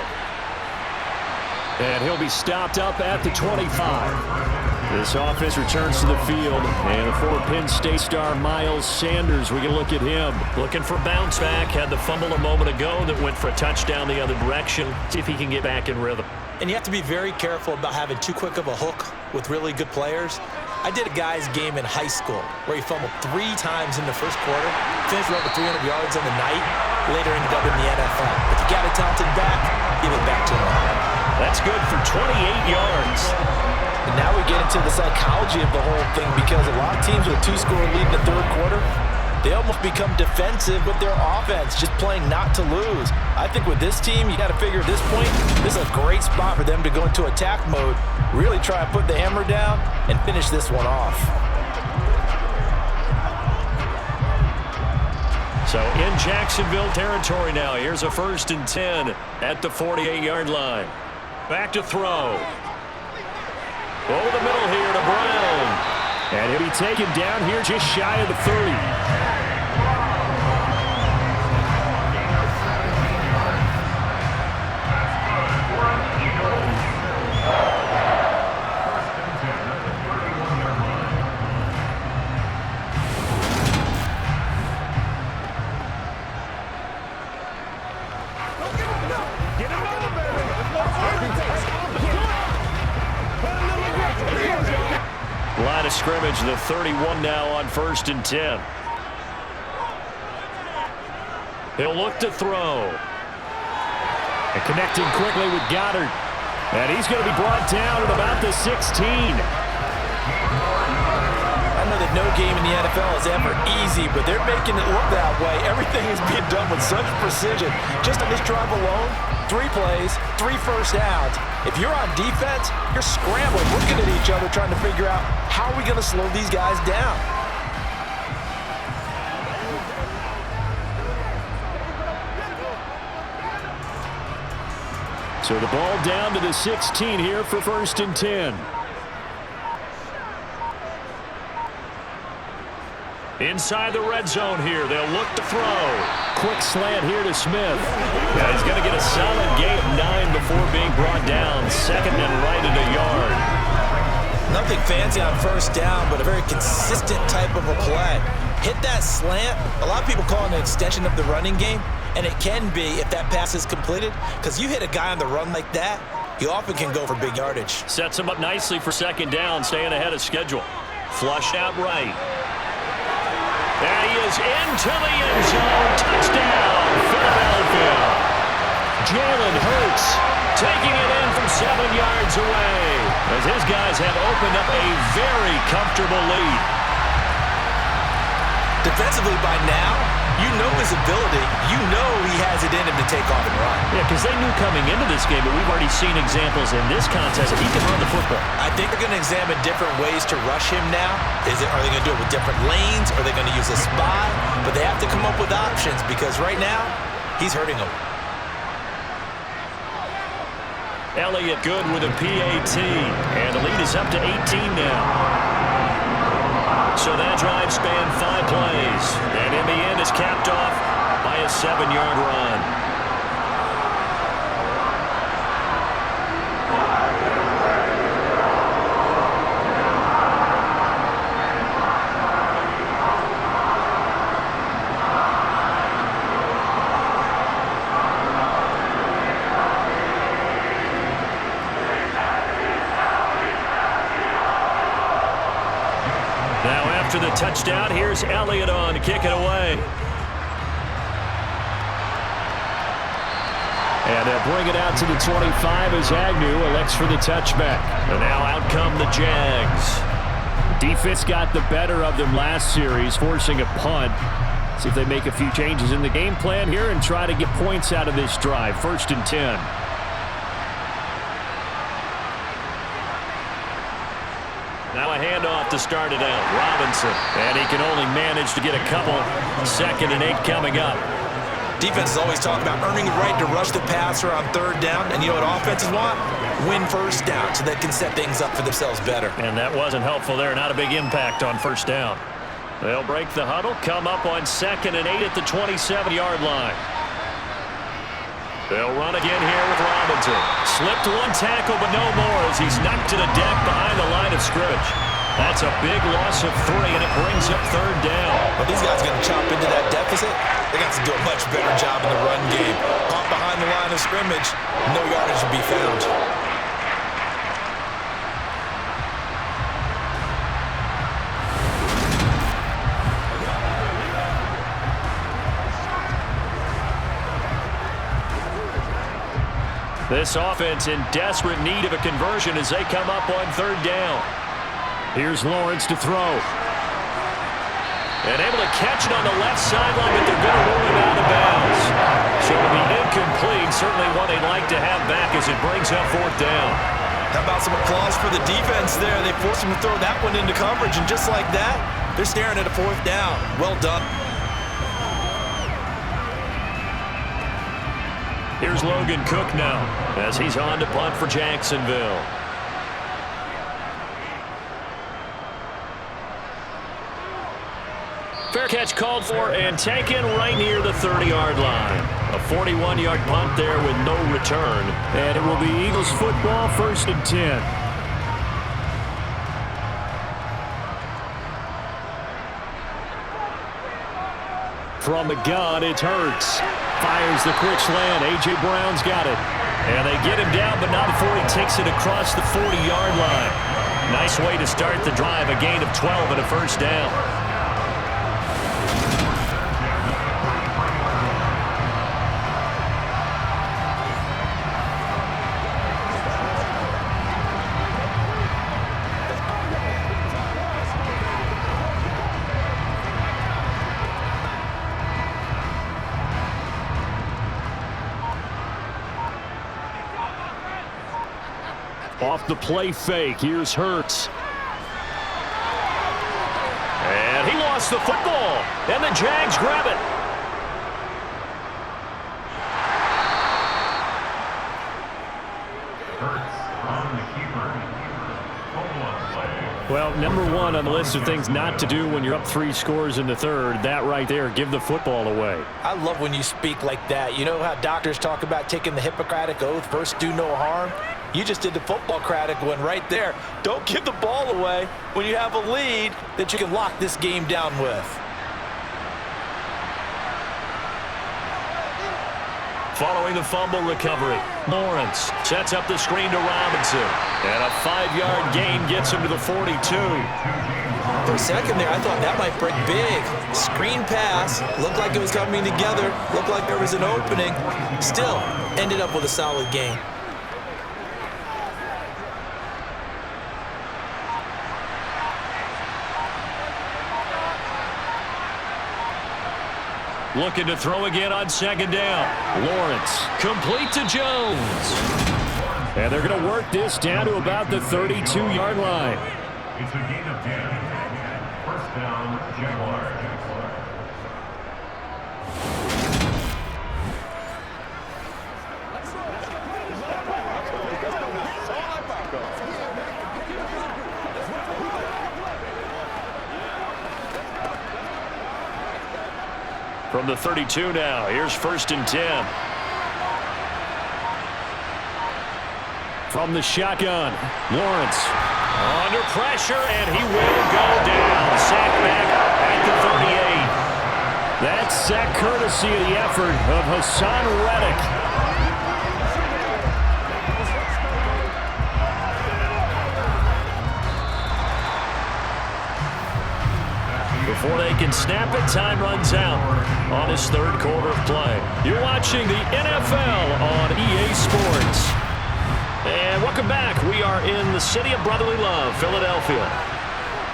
And he'll be stopped up at the 25. This offense returns to the field, and the former Penn State star Miles Sanders, we can look at him. Looking for bounce back, had the fumble a moment ago that went for a touchdown the other direction. See if he can get back in rhythm. And you have to be very careful about having too quick of a hook with really good players. I did a guy's game in high school where he fumbled 3 times in the first quarter, finished over 300 yards on the night, later ended up in the NFL. If you got a talented back, give it back to him. That's good for 28 yards. And now we get into the psychology of the whole thing, because a lot of teams with a 2-score lead in the third quarter, they almost become defensive with their offense, just playing not to lose. I think with this team, you got to figure at this point, this is a great spot for them to go into attack mode, really try to put the hammer down and finish this one off. So in Jacksonville territory now, here's a 1st and 10 at the 48-yard line. Back to throw. Over the middle here to Brown. And he'll be taken down here just shy of the 30. Line of scrimmage, the 31 now on 1st and 10. He'll look to throw. And connecting quickly with Goddard. And he's going to be brought down at about the 16. I know that no game in the NFL is ever easy, but they're making it look that way. Everything is being done with such precision. Just on this drive alone, 3 plays, 3 first downs. If you're on defense, you're scrambling, looking at each other, trying to figure out how are we going to slow these guys down. So the ball down to the 16 here for 1st and 10. Inside the red zone here, they'll look to throw. Quick slant here to Smith. Yeah, he's going to get a solid gain of 9 before being brought down. 2nd and right at a yard. Nothing fancy on first down, but a very consistent type of a play. Hit that slant. A lot of people call it an extension of the running game, and it can be if that pass is completed, because you hit a guy on the run like that, you often can go for big yardage. Sets him up nicely for 2nd down, staying ahead of schedule. Flush out right. And he is into the end zone. Touchdown, Philadelphia. Jalen Hurts taking it in from 7 yards away, as his guys have opened up a very comfortable lead. Defensively by now, you know his ability. You know he has it in him to take off and run. Yeah, because they knew coming into this game, but we've already seen examples in this contest that he can run the football. I think they're going to examine different ways to rush him now. Are they going to do it with different lanes? Are they going to use a spy? But they have to come up with options, because right now, he's hurting them. Elliott good with a PAT, and the lead is up to 18 now. So that drive spanned 5 plays, and in the end is capped off by a 7-yard run. After the touchdown, here's Elliott on to kick it away. And they'll bring it out to the 25 as Agnew elects for the touchback. And now out come the Jags. Defense got the better of them last series, forcing a punt. See if they make a few changes in the game plan here and try to get points out of this drive. 1st and 10. Now a handoff to start it out. Robinson. And he can only manage to get a couple. 2nd and 8 coming up. Defense is always talking about earning the right to rush the passer on third down. And you know what offenses want? Win first down so they can set things up for themselves better. And that wasn't helpful there. Not a big impact on first down. They'll break the huddle, come up on 2nd and 8 at the 27-yard line. They'll run again here with Robinson. Slipped one tackle, but no more as he's knocked to the deck behind the line of scrimmage. That's a big loss of 3, and it brings up third down. Well, these guys are going to chop into that deficit. They got to do a much better job in the run game. Caught behind the line of scrimmage, no yardage to be found. This offense in desperate need of a conversion as they come up on third down. Here's Lawrence to throw. And able to catch it on the left sideline, but they're going to rule him out of bounds. So it'll be incomplete. Certainly one they'd like to have back as it brings up fourth down. How about some applause for the defense there? They forced him to throw that one into coverage, and just like that, they're staring at a fourth down. Well done. Here's Logan Cook now as he's on to punt for Jacksonville. Fair catch called for and taken right near the 30-yard line. A 41-yard punt there with no return. And it will be Eagles football, 1st and 10. From the gun, it's Hurts. Fires the quick slant. A.J. Brown's got it. And they get him down, but not before he takes it across the 40-yard line. Nice way to start the drive. A gain of 12 and a first down. Off the play fake, here's Hurts. And he lost the football, and the Jags grab it. Well, number one on the list of things not to do when you're up 3 scores in the third, that right there, give the football away. I love when you speak like that. You know how doctors talk about taking the Hippocratic Oath, first do no harm? You just did the football-cratic one right there. Don't give the ball away when you have a lead that you can lock this game down with. Following the fumble recovery, Lawrence sets up the screen to Robinson. And a 5-yard gain gets him to the 42. For a second there, I thought that might break big. Screen pass, looked like it was coming together, looked like there was an opening. Still, ended up with a solid gain. Looking to throw again on 2nd down. Lawrence complete to Jones. And they're going to work this down to about the 32-yard line. It's a gain of 10. First down, Jaguars. From the 32 now, here's 1st and 10. From the shotgun, Lawrence under pressure, and he will go down. Sack back at the 38. That's sack courtesy of the effort of Hassan Reddick. Before they can snap it, time runs out on his 3rd quarter of play. You're watching the NFL on EA Sports. And welcome back. We are in the city of brotherly love, Philadelphia.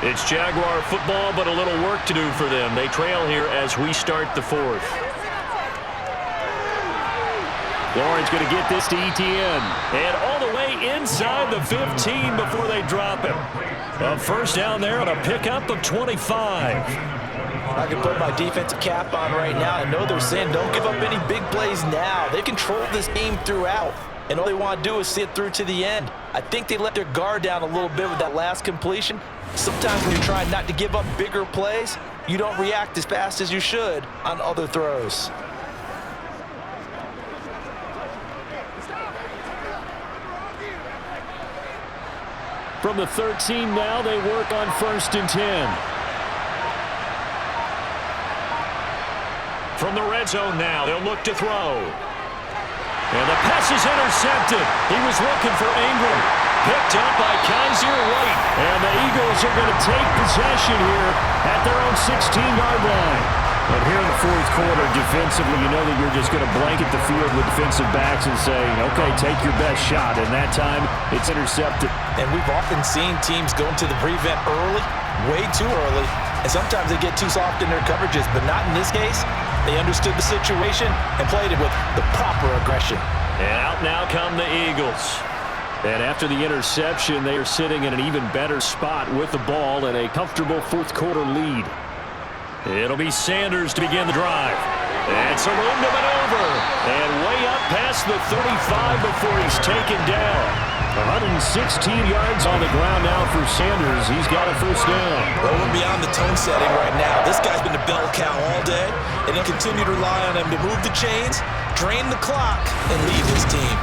It's Jaguar football, but a little work to do for them. They trail here as we start the 4th. Lawrence going to get this to ETN. And all the way inside the 15 before they drop him. A first down there on a pickup of 25. I can put my defensive cap on right now. I know they're saying don't give up any big plays now. They controlled this game throughout, and all they want to do is see it through to the end. I think they let their guard down a little bit with that last completion. Sometimes when you're trying not to give up bigger plays, you don't react as fast as you should on other throws. From the 13 now, they work on 1st and 10. From the red zone now, they'll look to throw. And the pass is intercepted. He was looking for Ingram. Picked up by Kaiser White. And the Eagles are going to take possession here at their own 16-yard line. But here in the fourth quarter, defensively, you know that you're just going to blanket the field with defensive backs and say, okay, take your best shot. And that time, it's intercepted. And we've often seen teams go into the prevent early, way too early, and sometimes they get too soft in their coverages, but not in this case. They understood the situation and played it with the proper aggression. And out now come the Eagles. And after the interception, they are sitting in an even better spot with the ball and a comfortable fourth quarter lead. It'll be Sanders to begin the drive. It's a room to maneuver. And way up past the 35 before he's taken down. 116 yards on the ground now for Sanders. He's got a first down. Well, we're beyond the tone setting right now. This guy's been a bell cow all day, and they'll continue to rely on him to move the chains, drain the clock, and lead his team.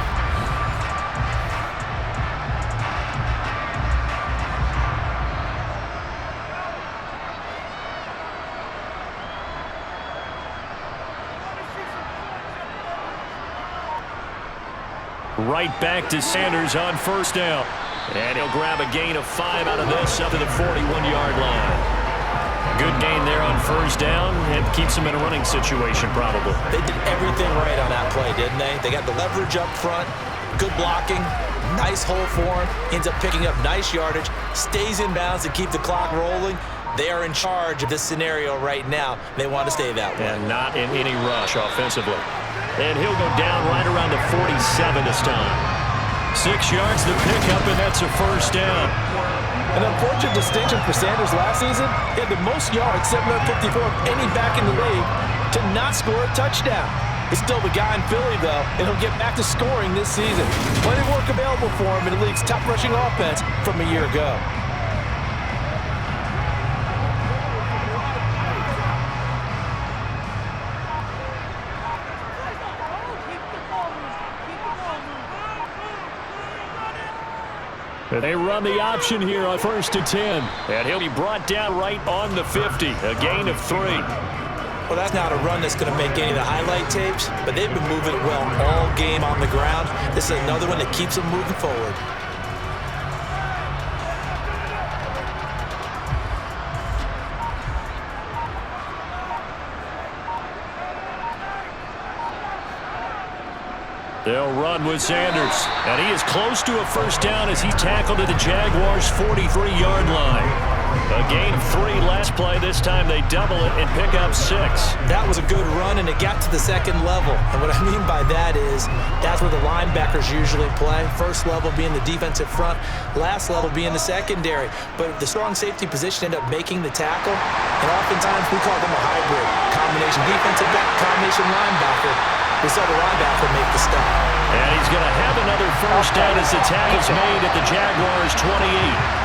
Right back to Sanders on first down. And he'll grab a gain of 5 out of this up to the 41-yard line. Good gain there on first down and keeps him in a running situation probably. They did everything right on that play, didn't they? They got the leverage up front, good blocking, nice hole for him, ends up picking up nice yardage, stays in bounds to keep the clock rolling. They are in charge of this scenario right now. They want to stay that way. And not in any rush offensively. And he'll go down right around the 47 this time. 6 yards to pick up, and that's a first down. An unfortunate distinction for Sanders last season. He had the most yards, 754 of any back in the league, to not score a touchdown. He's still the guy in Philly, though, and he'll get back to scoring this season. Plenty of work available for him in the league's top rushing offense from a year ago. They run the option here on 1st and 10. And he'll be brought down right on the 50. A gain of 3. Well, that's not a run that's going to make any of the highlight tapes, but they've been moving it well all game on the ground. This is another one that keeps them moving forward. They'll run with Sanders. And he is close to a first down as he's tackled at the Jaguars' 43-yard line. A gain of 3 last play. This time they double it and pick up 6. That was a good run, and it got to the second level. And what I mean by that is that's where the linebackers usually play. First level being the defensive front, last level being the secondary. But the strong safety position ended up making the tackle. And oftentimes we call them a hybrid. Combination defensive back, combination linebacker. We saw the linebacker make the stop. And he's going to have another first down as the tackle's made at the Jaguars' 28.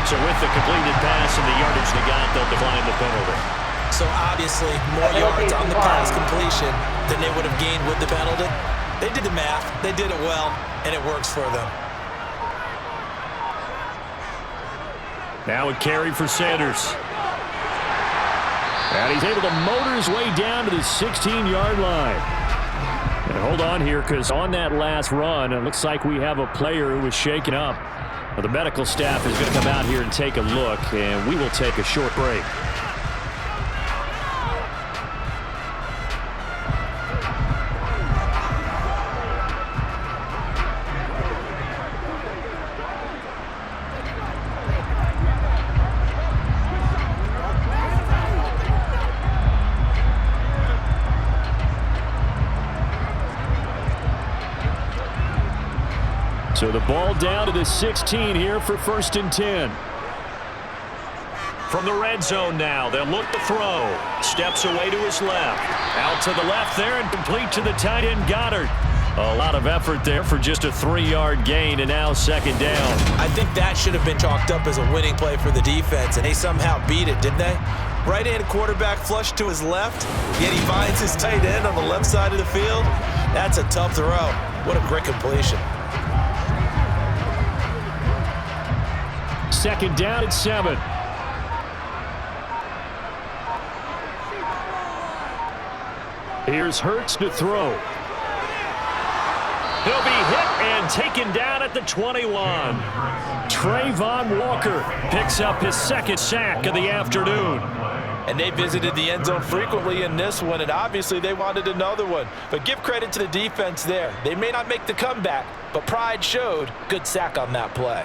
So with the completed pass and the yardage they got, they'll decline the penalty. So obviously more yards on the pass completion than they would have gained with the penalty. They did the math, they did it well, and it works for them. Now a carry for Sanders. And he's able to motor his way down to the 16-yard line. And hold on here, because on that last run, it looks like we have a player who was shaken up. Well, the medical staff is going to come out here and take a look, and we will take a short break. So the ball down to the 16 here for 1st and 10. from the red zone now. They'll look to throw. Steps away to his left. Out to the left there and complete to the tight end, Goddard. A lot of effort there for just a 3-yard gain, and now second down. I think that should have been chalked up as a winning play for the defense, and they somehow beat it, didn't they? Right-handed quarterback flush to his left, yet he finds his tight end on the left side of the field. That's a tough throw. What a great completion. Second down at 7. Here's Hurts to throw. He'll be hit and taken down at the 21. Trayvon Walker picks up his second sack of the afternoon. And they visited the end zone frequently in this one, and obviously they wanted another one. But give credit to the defense there. They may not make the comeback, but pride showed. Good sack on that play.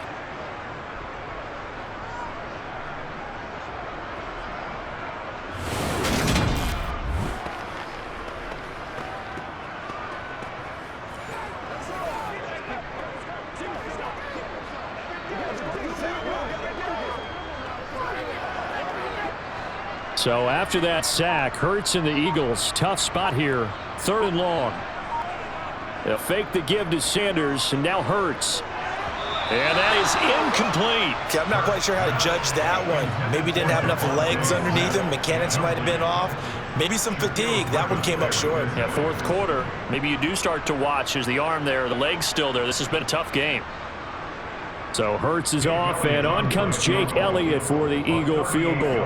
So after that sack, Hurts and the Eagles, tough spot here, 3rd and long. They'll fake the give to Sanders, and now Hurts. And that is incomplete. Okay, I'm not quite sure how to judge that one. Maybe didn't have enough legs underneath him. Mechanics might have been off. Maybe some fatigue. That one came up short. Yeah, 4th quarter. Maybe you do start to watch. There's the arm there, the leg's still there. This has been a tough game. So Hurts is off, and on comes Jake Elliott for the Eagle field goal.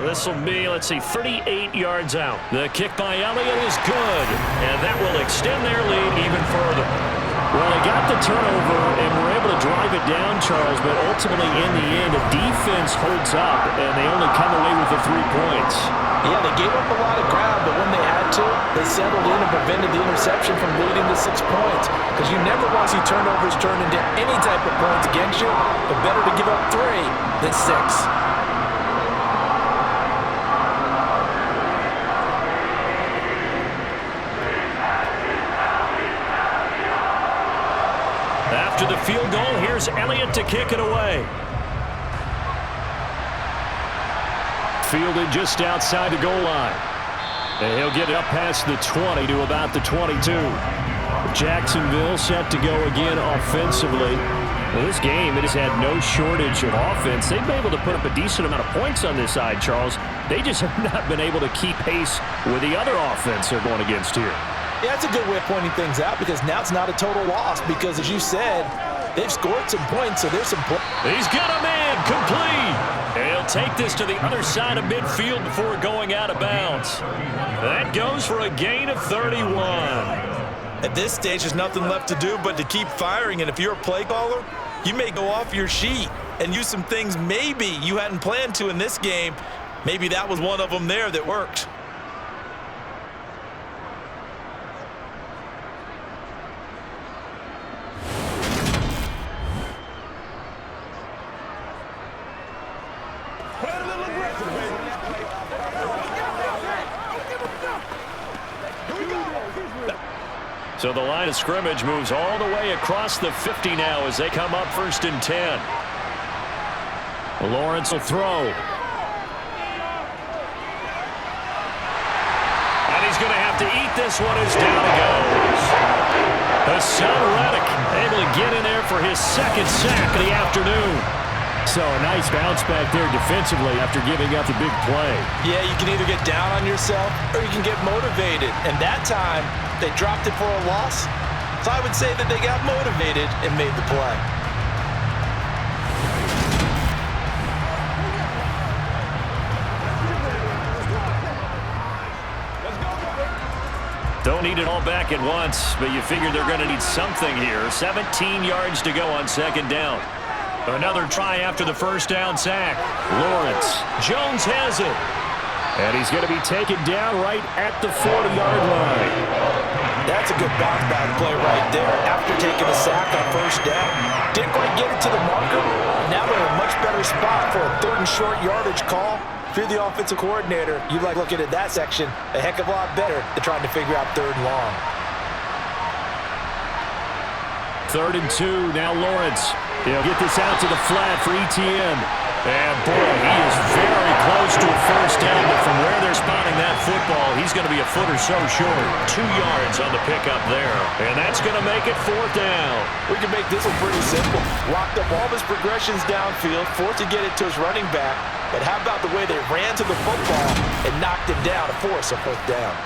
This will be, 38 yards out. The kick by Elliott is good, and that will extend their lead even further. Well, they got the turnover and were able to drive it down, Charles, but ultimately in the end, the defense holds up, and they only come away with the 3 points. Yeah, they gave up a lot of ground, but when they had to, they settled in and prevented the interception from leading to 6 points. Because you never want to see turnovers turn into any type of points against you, but better to give up 3 than 6. After the field goal, here's Elliott to kick it away. Fielded just outside the goal line. And he'll get it up past the 20 to about the 22. Jacksonville set to go again offensively. Well, this game, it has had no shortage of offense. They've been able to put up a decent amount of points on this side, Charles. They just have not been able to keep pace with the other offense they're going against here. Yeah, that's a good way of pointing things out because now it's not a total loss because, as you said, they've scored some points, so there's some points. He's got a man complete. And he'll take this to the other side of midfield before going out of bounds. That goes for a gain of 31. At this stage, there's nothing left to do but to keep firing, and if you're a play caller, you may go off your sheet and use some things maybe you hadn't planned to in this game. Maybe that was one of them there that worked. So the line of scrimmage moves all the way across the 50 now as they come up 1st and 10. Lawrence will throw. And he's going to have to eat this one as down it goes. Hassan Reddick able to get in there for his 2nd sack of the afternoon. So a nice bounce back there defensively after giving up the big play. Yeah, you can either get down on yourself or you can get motivated. And that time, they dropped it for a loss. So I would say that they got motivated and made the play. Don't need it all back at once, but you figure they're going to need something here. 17 yards to go on 2nd down. Another try after the 1st down sack. Lawrence. Jones has it. And he's going to be taken down right at the 40-yard line. That's a good bounce back play right there after taking a sack on 1st down. Didn't quite get it to the marker. Now they're in a much better spot for a 3rd and short yardage call. If you're the offensive coordinator, you like looking at that section a heck of a lot better than trying to figure out 3rd and long. 3rd and 2, now Lawrence. He'll get this out to the flat for ETN. And, boy, he is very close to a first down, but from where they're spotting that football, he's going to be a foot or so short. 2 yards on the pickup there, and that's going to make it 4th down. We can make this one pretty simple. Locked up all of his progressions downfield, forced to get it to his running back, but how about the way they ran to the football and knocked him down to force a 4th down?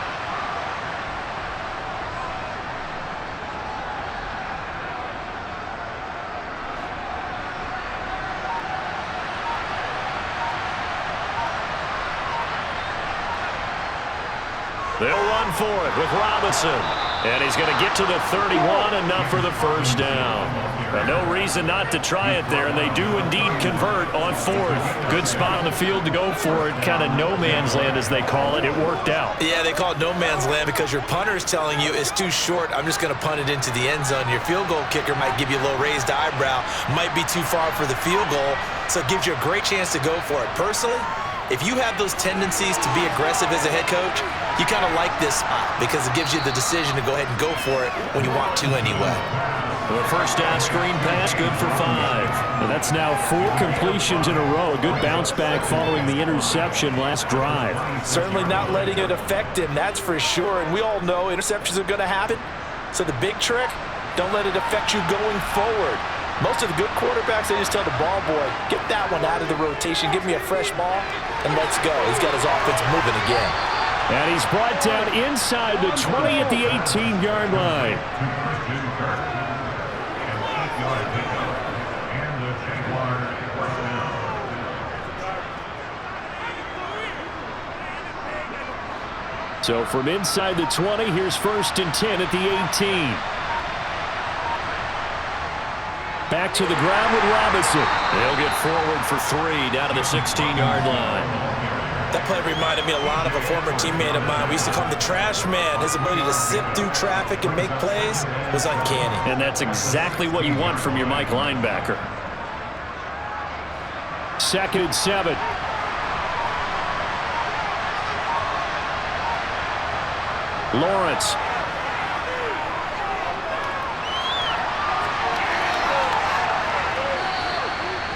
They'll run for it with Robinson. And he's going to get to the 31, enough for the first down. No reason not to try it there, and they do indeed convert on 4th. Good spot on the field to go for it. Kind of no man's land, as they call it. It worked out. Yeah, they call it no man's land because your punter is telling you it's too short. I'm just going to punt it into the end zone. Your field goal kicker might give you a little raised eyebrow, might be too far for the field goal, so it gives you a great chance to go for it. Personally, if you have those tendencies to be aggressive as a head coach, you kind of like this spot because it gives you the decision to go ahead and go for it when you want to anyway. The first down screen pass, good for 5. And that's now 4 completions in a row. A good bounce back following the interception last drive. Certainly not letting it affect him, that's for sure. And we all know interceptions are going to happen. So the big trick, don't let it affect you going forward. Most of the good quarterbacks, they just tell the ball boy, get that one out of the rotation, give me a fresh ball, and let's go. He's got his offense moving again. And he's brought down inside the 20 at the 18-yard line. So from inside the 20, here's 1st and 10 at the 18. Back to the ground with Robinson. They'll get forward for 3 down to the 16-yard line. That play reminded me a lot of a former teammate of mine. We used to call him the trash man. His ability to sift through traffic and make plays was uncanny. And that's exactly what you want from your Mike linebacker. 2nd and 7. Lawrence.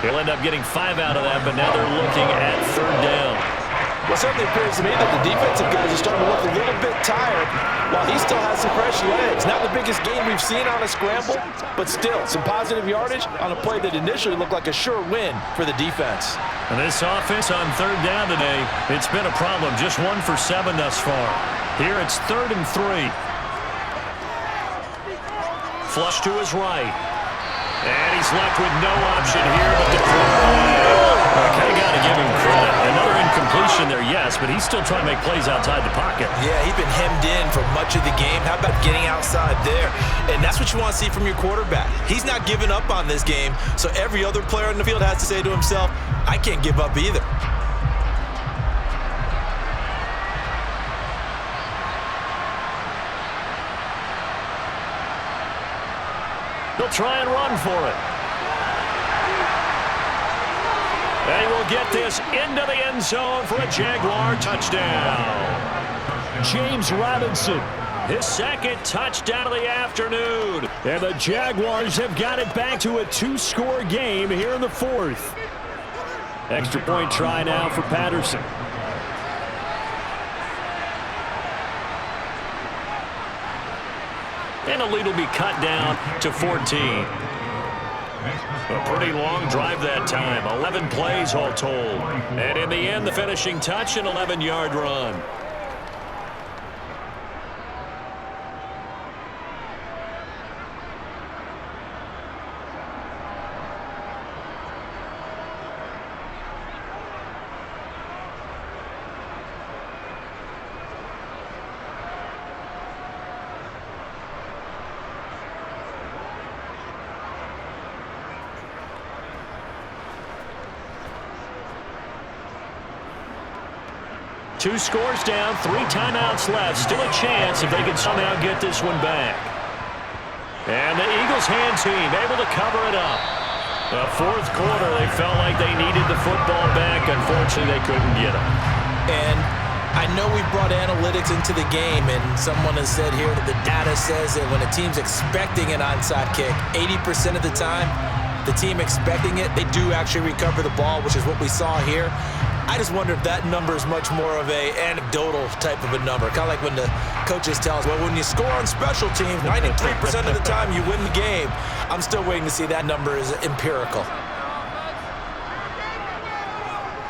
They'll end up getting 5 out of that, but now they're looking at 3rd down. Well, it certainly appears to me that the defensive guys are starting to look a little bit tired while he still has some fresh legs. Not the biggest gain we've seen on a scramble, but still some positive yardage on a play that initially looked like a sure win for the defense. And this offense on 3rd down today, it's been a problem. Just 1 for 7 thus far. Here it's 3rd and 3. Flush to his right. And he's left with no option here but to throw away. I kind of got to give him credit. Another incompletion there, yes, but he's still trying to make plays outside the pocket. Yeah, he's been hemmed in for much of the game. How about getting outside there? And that's what you want to see from your quarterback. He's not giving up on this game, so every other player on the field has to say to himself, I can't give up either. They'll try and run for it. They will get this into the end zone for a Jaguar touchdown. James Robinson, his 2nd touchdown of the afternoon. And the Jaguars have got it back to a 2-score game here in the 4th. Extra point try now for Patterson. And the lead will be cut down to 14. A pretty long drive that time. 11 plays all told. And in the end, the finishing touch, an 11-yard run. Two scores down, 3 timeouts left. Still a chance if they can somehow get this one back. And the Eagles hand team able to cover it up. The 4th quarter, they felt like they needed the football back. Unfortunately, they couldn't get it. And I know we brought analytics into the game, and someone has said here that the data says that when a team's expecting an onside kick, 80% of the time, the team expecting it, they do actually recover the ball, which is what we saw here. I just wonder if that number is much more of a anecdotal type of a number. Kind of like when the coaches tell us, well, when you score on special teams, 93% of the time you win the game. I'm still waiting to see that number is empirical.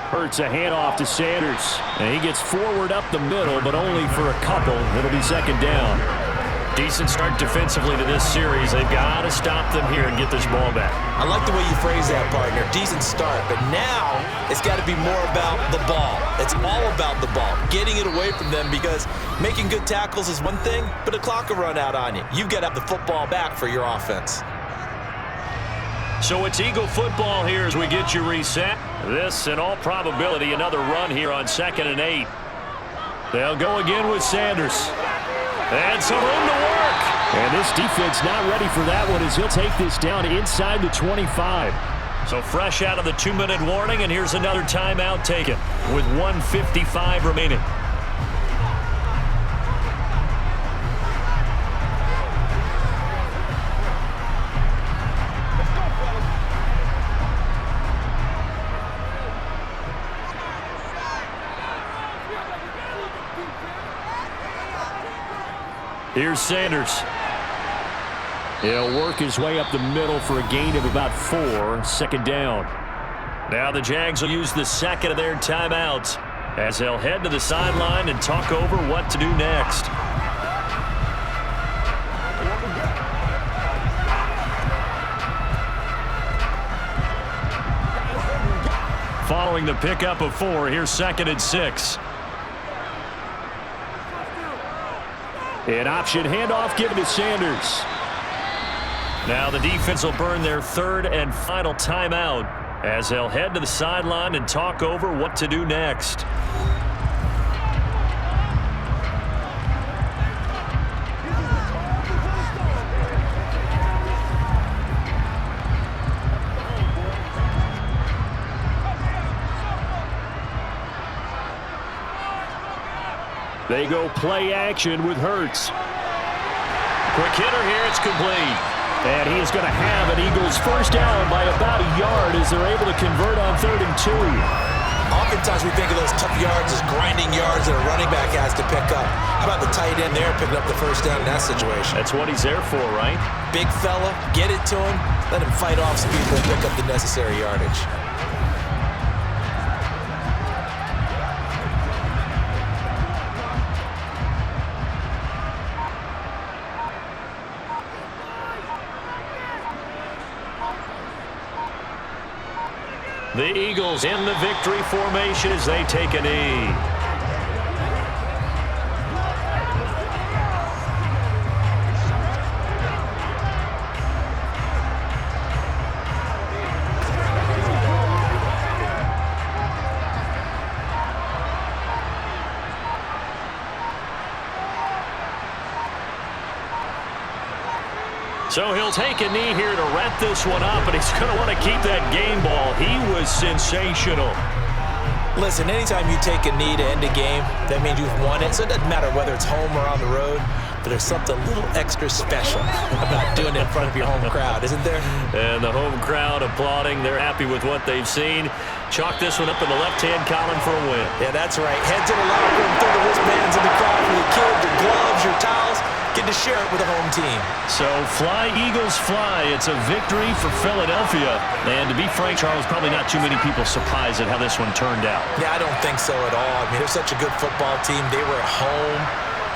Hurts a handoff to Sanders, and he gets forward up the middle, but only for a couple. It'll be second down. Decent start defensively to this series. They've got to stop them here and get this ball back. I like the way you phrase that, partner. Decent start, but now it's got to be more about the ball. It's all about the ball, getting it away from them, because making good tackles is one thing, but the clock will run out on you. You've got to have the football back for your offense. So it's Eagle football here as we get you reset. This, in all probability, another run here on 2nd and 8. They'll go again with Sanders. And some room to work. And this defense not ready for that one as he'll take this down inside the 25. So fresh out of the 2-minute warning, and here's another timeout taken with 1:55 remaining. Here's Sanders. He'll work his way up the middle for a gain of about 4. Second down. Now the Jags will use the second of their timeouts as they'll head to the sideline and talk over what to do next. Following the pickup of 4, here's 2nd and 6. An option handoff given to Sanders. Now the defense will burn their 3rd and final timeout as they'll head to the sideline and talk over what to do next. They go play action with Hurts. Quick hitter here, it's complete. And he is going to have an Eagles first down by about a yard as they're able to convert on 3rd and 2. Oftentimes we think of those tough yards as grinding yards that a running back has to pick up. How about the tight end there picking up the first down in that situation? That's what he's there for, right? Big fella, get it to him, let him fight off some people and pick up the necessary yardage. The Eagles in the victory formation as they take a knee. So he'll take a knee here to wrap this one up, but he's going to want to keep that game ball. He was sensational. Listen, anytime you take a knee to end a game, that means you've won it. So it doesn't matter whether it's home or on the road, but there's something a little extra special about doing it in front of your home crowd, isn't there? And the home crowd applauding. They're happy with what they've seen. Chalk this one up in the left-hand column for a win. Yeah, that's right. Head to the locker room, throw the wristbands in the crowd for the kids, your gloves, your towels. Get to share it with the home team. So fly, Eagles, fly. It's a victory for Philadelphia. And to be frank, Charles, probably not too many people surprised at how this one turned out. Yeah, I don't think so at all. I mean, they're such a good football team. They were at home.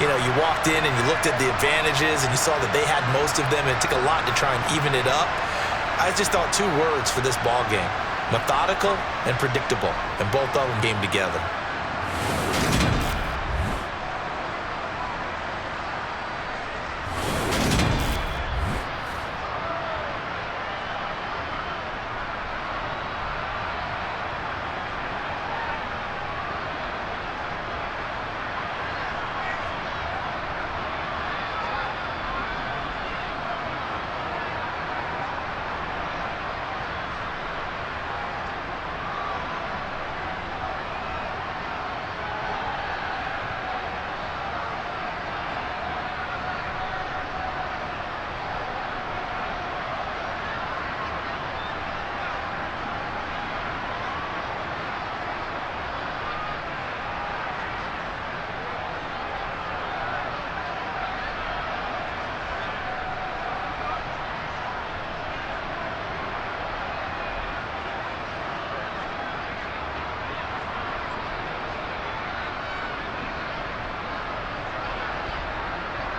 You know, you walked in and you looked at the advantages and you saw that they had most of them, and it took a lot to try and even it up. I just thought 2 words for this ball game: methodical and predictable, and both of them came together.